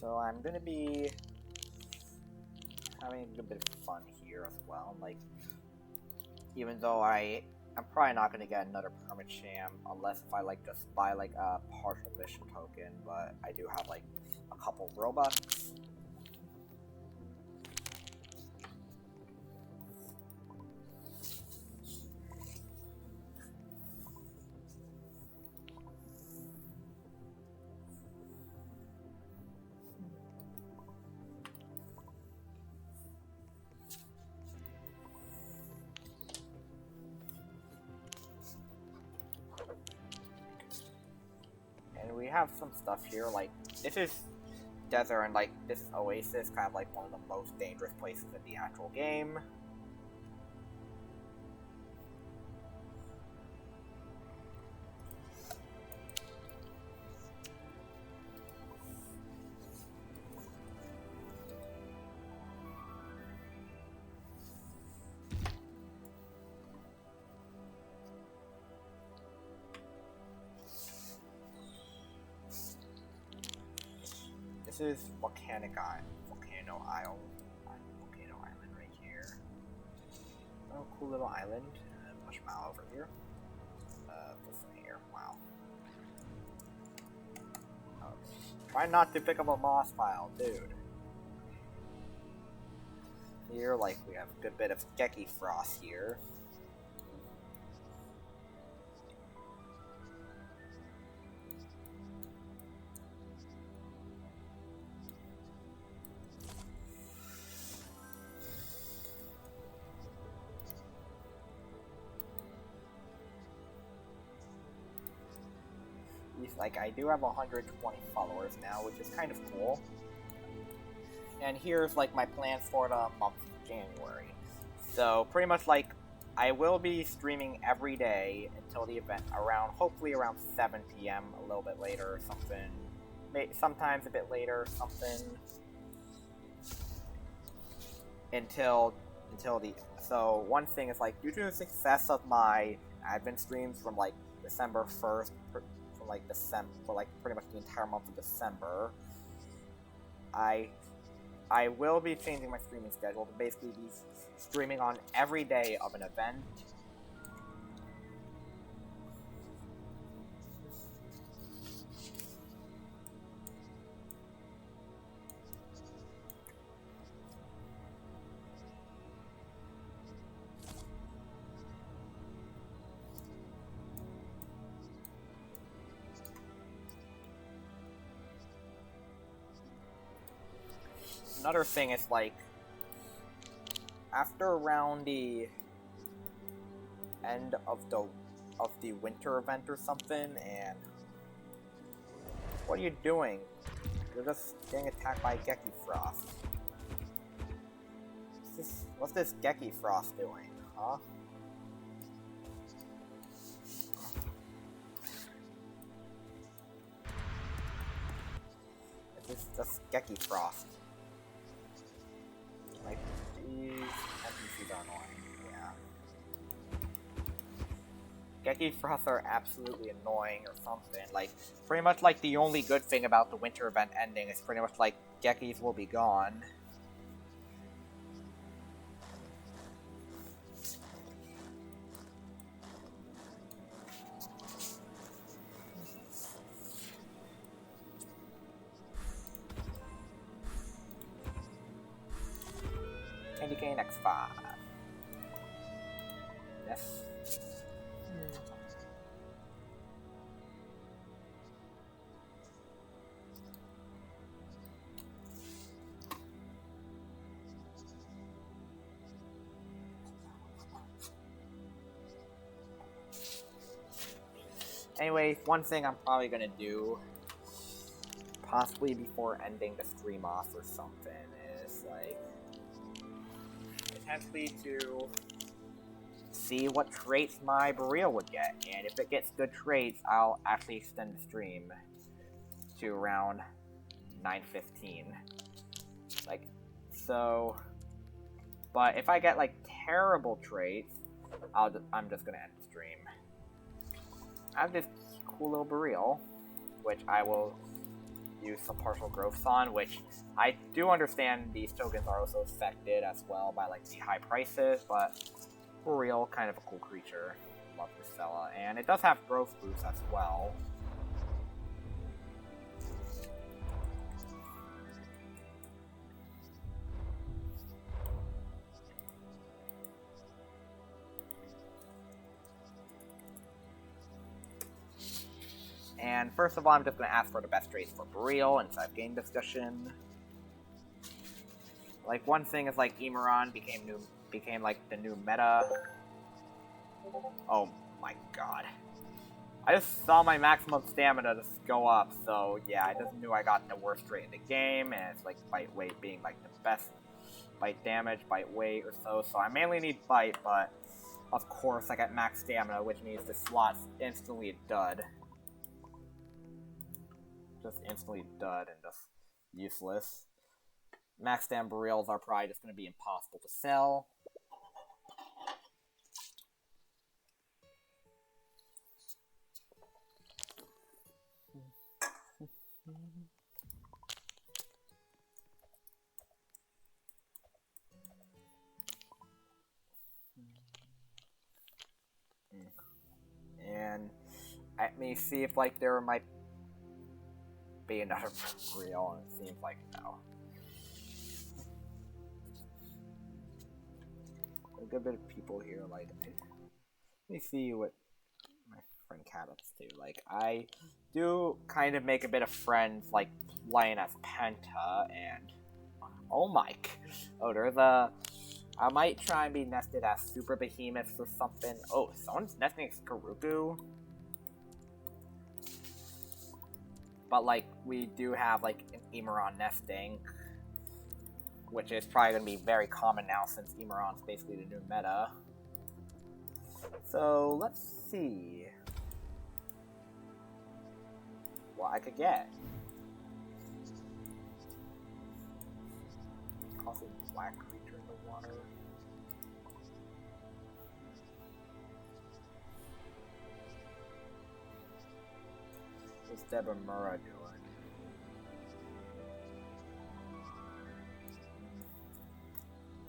So I'm gonna be having a bit of fun here as well. Like, even though I'm probably not gonna get another permit sham unless if I like just buy like a partial mission token. But I do have like a couple Robux. And we have some stuff here, like, this is desert, and like, this is Oasis, kind of like one of the most dangerous places in the actual game. This is Volcano Isle. Volcano Island right here. Oh, cool little island. Mushmouth over here. This one here. Wow. Oh, try not to pick up a moss pile, dude. Here, like, we have a good bit of Geki Frost here. Like, I do have 120 followers now, which is kind of cool. And here's, like, my plans for the month of January. So, pretty much, like, I will be streaming every day until the event, hopefully around 7 p.m., a little bit later or something. Sometimes a bit later, something. So, one thing is, like, due to the success of my advent streams from, like, December 1st, for pretty much the entire month of December, I will be changing my streaming schedule to basically be streaming on every day of an event. Another thing is, like, after around the end of the winter event or something, and what are you doing? You're just getting attacked by Geki Frost. What's this Geki Frost doing, huh? It's just Geki Frost. Like, these NPCs are annoying, yeah. Geki Frosts are absolutely annoying or something. Like, pretty much like the only good thing about the winter event ending is pretty much like Gekis will be gone. Candy Cane X5. Yes. Anyway, one thing I'm probably gonna do possibly before ending the stream off or something, is like potentially to see what traits my Burrito would get, and if it gets good traits, I'll actually extend the stream to around 9:15. Like, so. But if I get like terrible traits, I'm just gonna end the stream. I have this cool little Burrito, which I will use some partial growths on, which I do understand these tokens are also affected as well by like the high prices, but Burrito, kind of a cool creature. Love Priscilla, and it does have growth boosts as well. And first of all, I'm just going to ask for the best traits for Burrito inside of game discussion. Like, one thing is like Emeron became like the new meta. Oh my god. I just saw my maximum stamina just go up, so yeah, I just knew I got the worst trait in the game, and it's like bite weight being like the best bite damage, bite weight or so I mainly need bite, but of course I got max stamina, which means the slot's instantly a dud. Just instantly dud and just useless. Max stam Burritos are probably just going to be impossible to sell. And let me see if like there might be another Burrito, and it seems like no. A good bit of people here. Like, let me see what my friend Cabot's do. Like, I do kind of make a bit of friends, like playing as Penta, and oh my, there's a. I might try and be nested as Super Behemoths or something. Oh, someone's nesting as Karuku. But like, we do have like an Emeron nesting, which is probably going to be very common now since Emeron's basically the new meta. So, let's see what I could get. Causing black creature in the water. What's Debamura doing?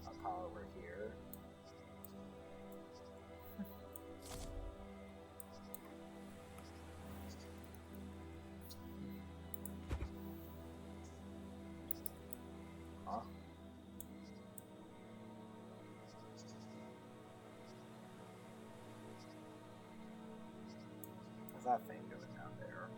Our power over here. Huh? What's that thing doing down there?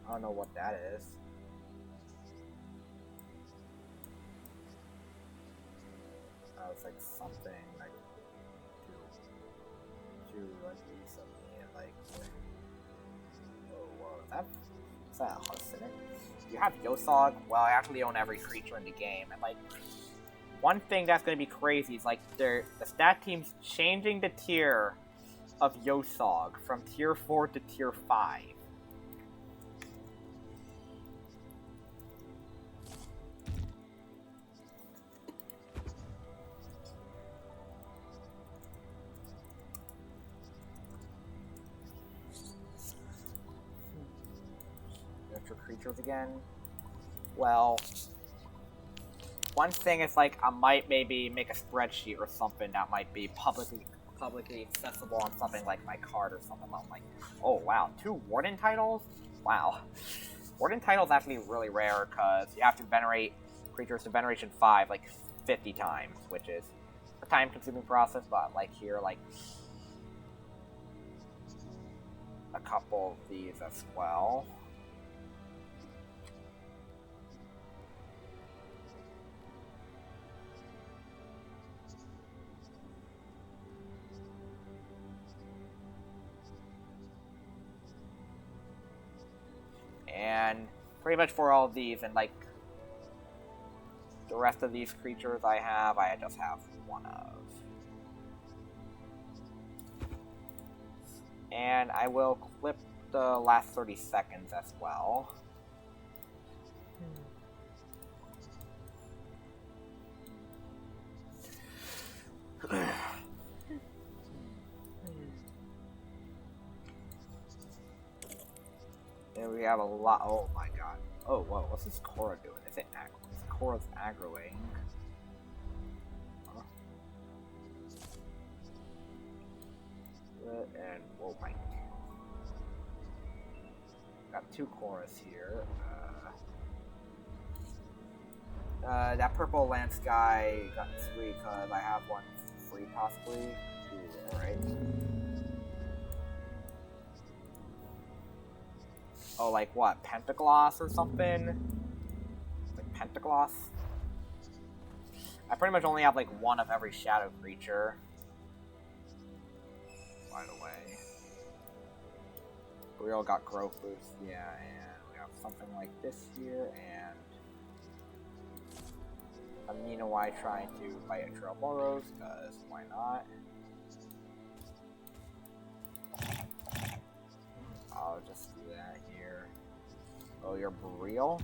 I don't know what that is. It's like something like to like recently, and like, oh whoa, is that a Hudson? You have Yosog? Well, I actually own every creature in the game, and like, one thing that's gonna be crazy is like the stat team's changing the tier of Yosog from tier 4 to tier 5. Creatures again. Well, one thing is like I might maybe make a spreadsheet or something that might be publicly accessible on something like my card or something. I'm like, oh wow, 2 Warden titles? Wow. Warden titles actually really rare because you have to venerate creatures to Veneration 5 like 50 times, which is a time-consuming process. But like here, like a couple of these as well. pretty much for all of these, and like the rest of these creatures I just have one of. And I will clip the last 30 seconds as well. And we have a lot. Oh my god. Oh, whoa. What's this Korra doing? Is it Korra's aggroing? Huh? And whoa, my. Got two Korras here. That purple lance guy got free because I have one free possibly. Ooh, alright. Oh, like what? Pentagloss or something? Like Pentagloss? I pretty much only have like one of every shadow creature. By the way. We all got growth boost, yeah, and we have something like this here, and Amino Y trying to fight a Trailboros, because why not? I'll just do that here. Oh, you're real?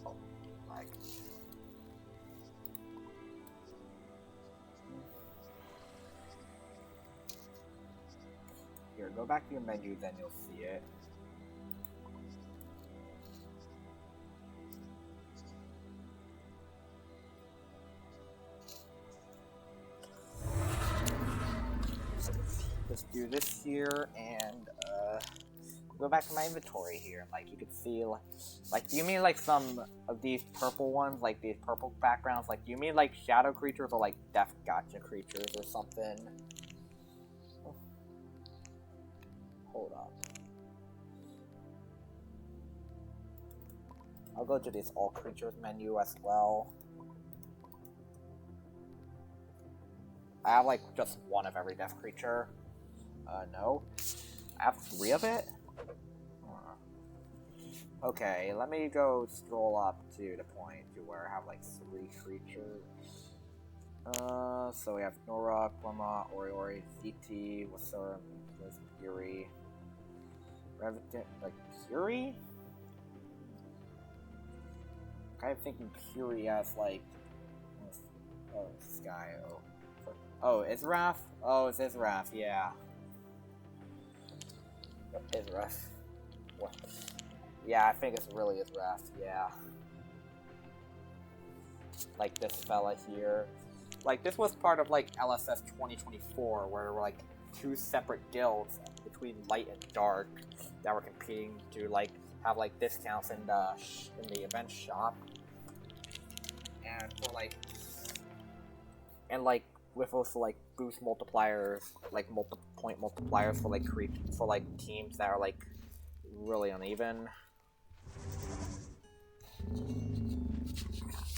Oh, like. Here, go back to your menu, then you'll see it. Just do this here, and go back to my inventory here, and like you can see, like, do you mean like some of these purple ones, like these purple backgrounds? Like, do you mean like shadow creatures or like death gacha creatures or something? Hold up. I'll go to this all creatures menu as well. I have like just one of every death creature. No. I have 3 of it? Okay, let me go scroll up to the point to where I have like 3 creatures. So we have Nora, Korma, Oriori, ZT, Wasura, Fury. Revenant, like Fury? I'm kind of thinking Fury as like. Oh, Sky. Oh, Izrath? Oh, it's Izrath, yeah. Izrath. What? Yeah, I think it's really Izrath, yeah. Like this fella here. Like, this was part of like LSS 2024, where there were like 2 separate guilds between light and dark that were competing to like have like discounts in the event shop, and for like, and like with also like boost multipliers, like multi-point multipliers for like teams that are like really uneven.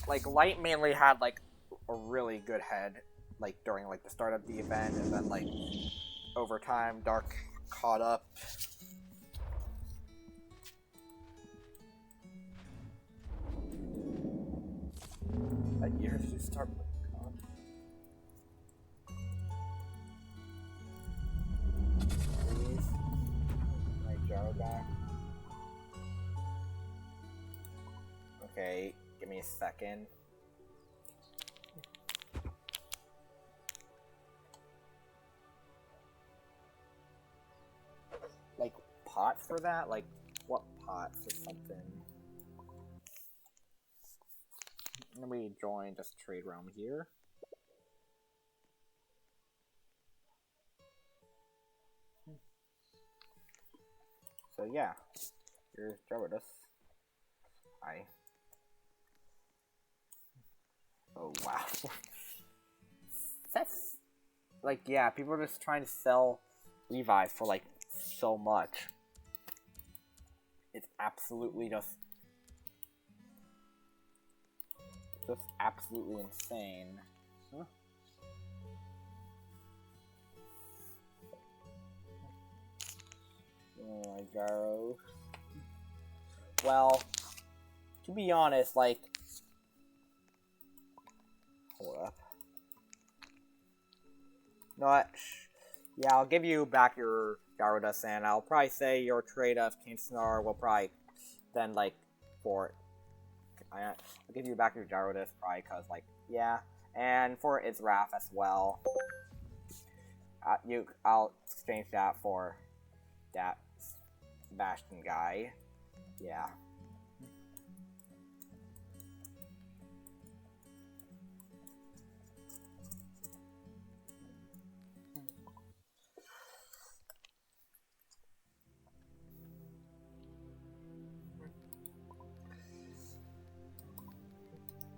Like light mainly had like a really good head like during like the start of the event, and then like over time dark caught up. That year did you start with God? Please. My Jaro back. Okay, give me a second. Like pots for that? Like what pots or something? Let me join this trade realm here. So yeah, here's Jawardus. Hi. Oh wow. That's like, yeah, people are just trying to sell Levi's for like so much. It's absolutely just absolutely insane. Huh? Oh, Gyro. Well, to be honest, like... Hold up. You know what? Yeah, I'll give you back your Gyarados, and I'll probably say your trade of King Sonar will probably then, like, for... I'll give you back your Gyarados, probably, because, like, yeah. And for its Wrath as well. I'll exchange that for that Sebastian guy. Yeah.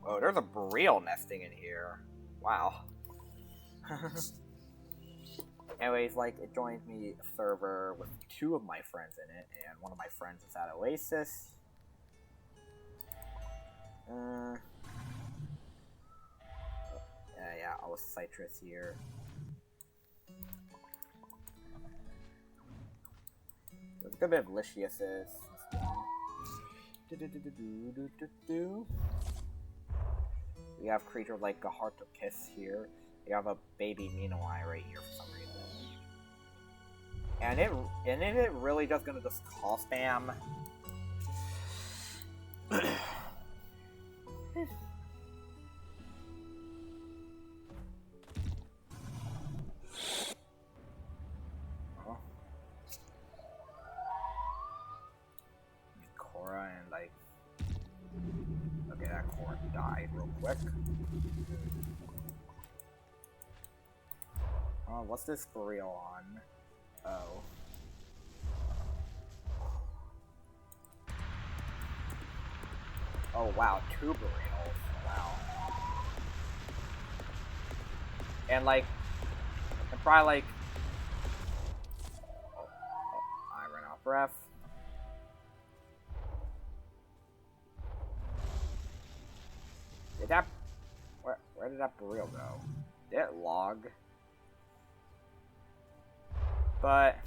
Oh, there's a Burreel nesting in here. Wow. Anyways, like, it joins me a server with 2 of my friends in it, and one of my friends is at Oasis. Yeah, I was Citrus here. There's a good bit of Liciouses. We have creature like a Heart to Kiss here. We have a baby Minowai right here for some reason. And it really just gonna just call spam. Cora and like, okay, that Cora died real quick. Oh, what's this for real on? Oh. Oh wow, 2 Burritos. Wow. And like, and probably like, I ran out of breath. Did that, where did that Burrito go? Did it log? But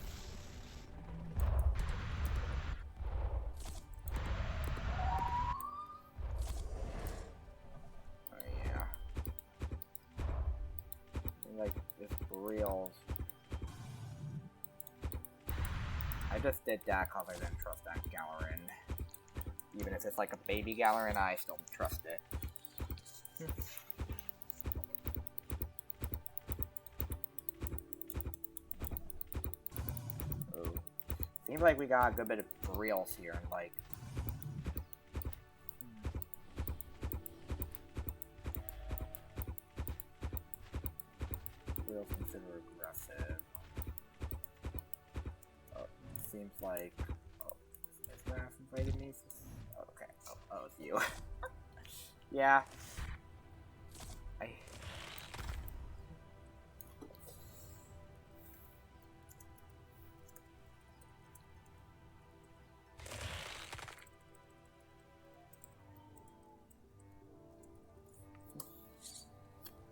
oh yeah, like this Burrito. I just did that because I didn't trust that Galarin. Even if it's like a baby Galarin, I still don't trust it. Oh. Seems like we got a good bit of Burritos here, and like... Burritos considered aggressive. Oh, seems like... Oh, is Graf invited me? Oh, okay. Oh, it's you. Yeah.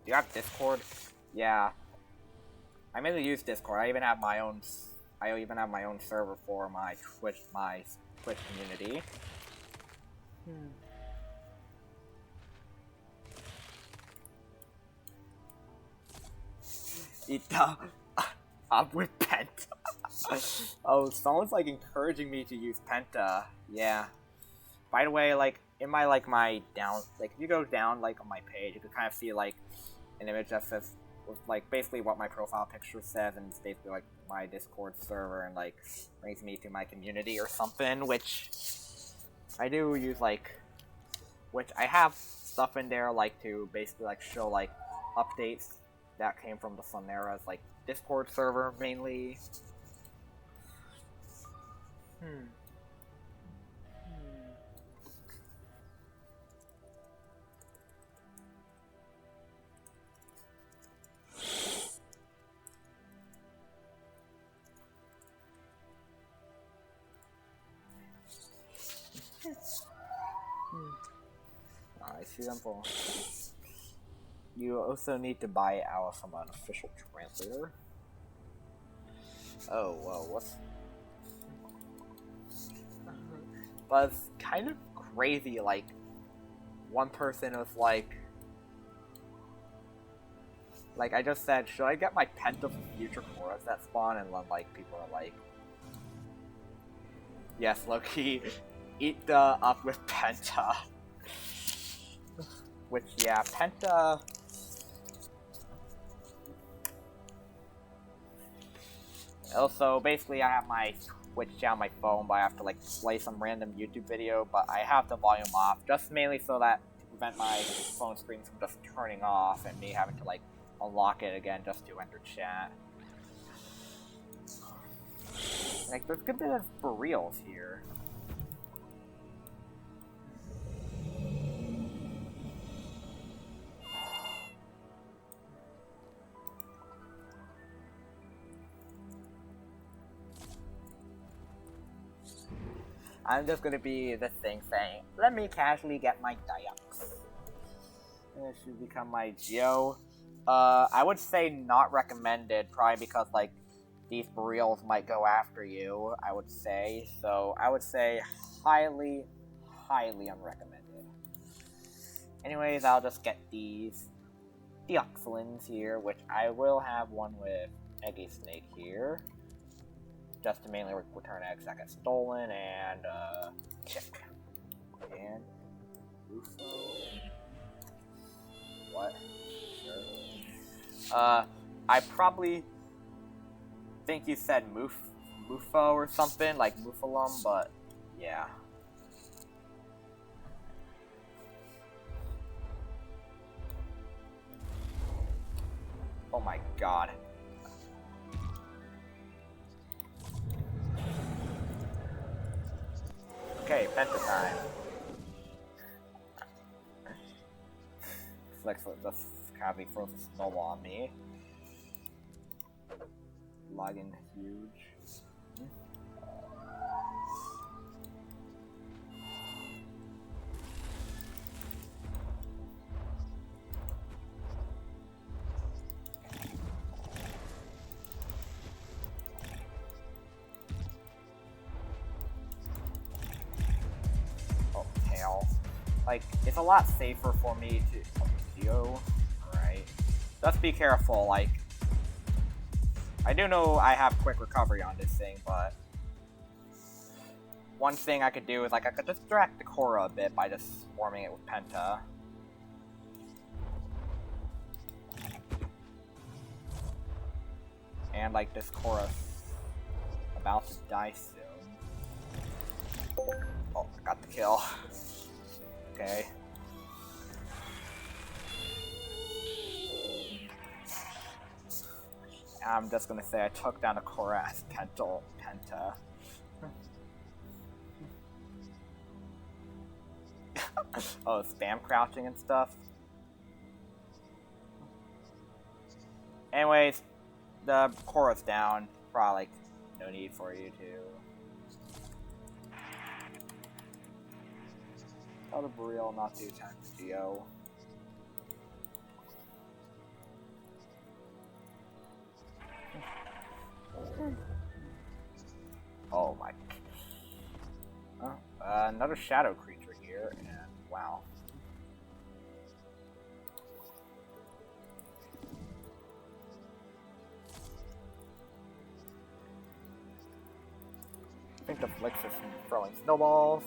Do you have Discord? Yeah. I mainly use Discord. I even have my own server for my Twitch community. Up with Penta. Oh, someone's like encouraging me to use Penta. Yeah. By the way, like in my down, like if you go down like on my page, you can kind of see like an image that says with like basically what my profile picture says, and it's basically like my Discord server, and like brings me to my community or something, which I do use, like, which I have stuff in there like to basically like show like updates that came from the Sonara's like Discord server mainly. I see them all. You also need to buy Alice from an official translator. Oh, whoa, what's... was kind of crazy. Like, one person was like, I just said, should I get my Penta for future Koras that spawn? And then, like, people are like, yes, Loki, eat the up with Penta. Which, yeah, Penta... Also, basically, I have my Switch down my phone, but I have to, like, play some random YouTube video, but I have the volume off, just mainly so that to prevent my phone screen from just turning off and me having to, like, unlock it again just to enter chat. Like, there's a good bit of for reals here. I'm just gonna be this thing saying, let me casually get my Diox. This should become my Geo. I would say not recommended, probably because, like, these burritos might go after you, I would say. So, I would say highly, highly unrecommended. Anyways, I'll just get these Deoxylins here, which I will have one with Eggy Snake here. Just to mainly return eggs that get stolen, and, Chick. And Rufo. What? Sure. I probably think you said Mufo or something, like Mufalum, but yeah. Oh my god. Okay, Penta time. Flex just casually throws a snowball on me. Lagging huge. Oh, tail. Like, it's a lot safer for me to Geo. Right. Just be careful, like, I do know I have quick recovery on this thing, but one thing I could do is, like, I could distract the Korra a bit by just swarming it with Penta. And, like, this Korra's about to die soon. Oh, I got the kill. Okay. I'm just gonna say I took down a Korra as Penta. Oh, spam crouching and stuff. Anyways, the Korra's down. Probably, like, no need for you to. Tell the Burrito not to attack the Geo. Oh my. Oh, another shadow creature here, and wow. I think the Flix is throwing snowballs.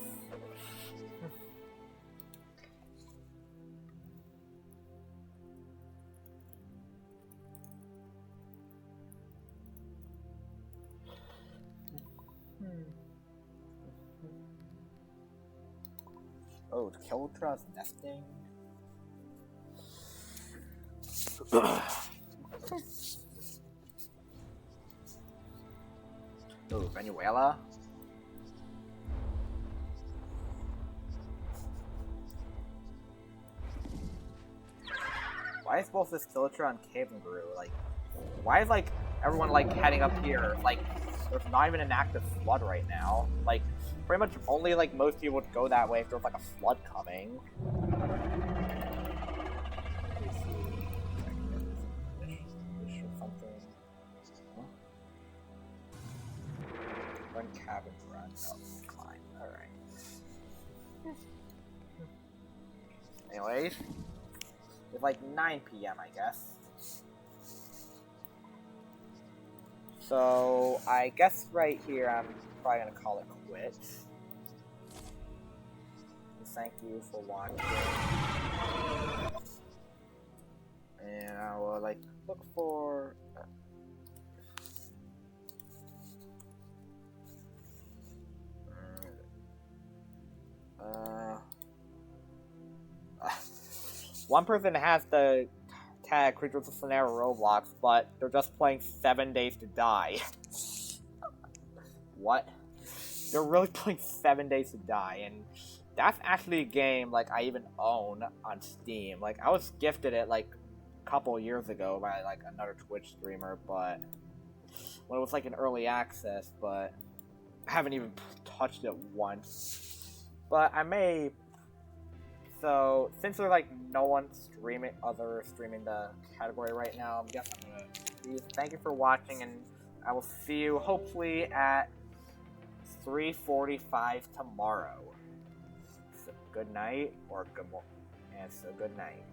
Oh, the Keltra's nesting. Oh, Venezuela. Why is both this Kiltra and Cavenguru, like, why is, like, everyone, like, heading up here? Like, there's not even an active flood right now. Like, pretty much only, like, most people would go that way if there was, like, a flood coming. Run cabin run. Oh, climb. Alright. Anyways, it's like 9 p.m. I guess. So I guess right here I'm probably gonna call it quits. Thank you for watching. And I will like look for one person has the tag Creatures of Sonaria Roblox, but they're just playing 7 Days to Die. What? They're really playing 7 Days to Die, and that's actually a game like I even own on Steam. Like I was gifted it like a couple years ago by like another Twitch streamer, but when it was like an early access, but I haven't even touched it once. But I may. So since there's like no one streaming the category right now, I'm guessing I'm gonna thank you for watching, and I will see you hopefully at 3:45 tomorrow. So good night or good morning, and so good night.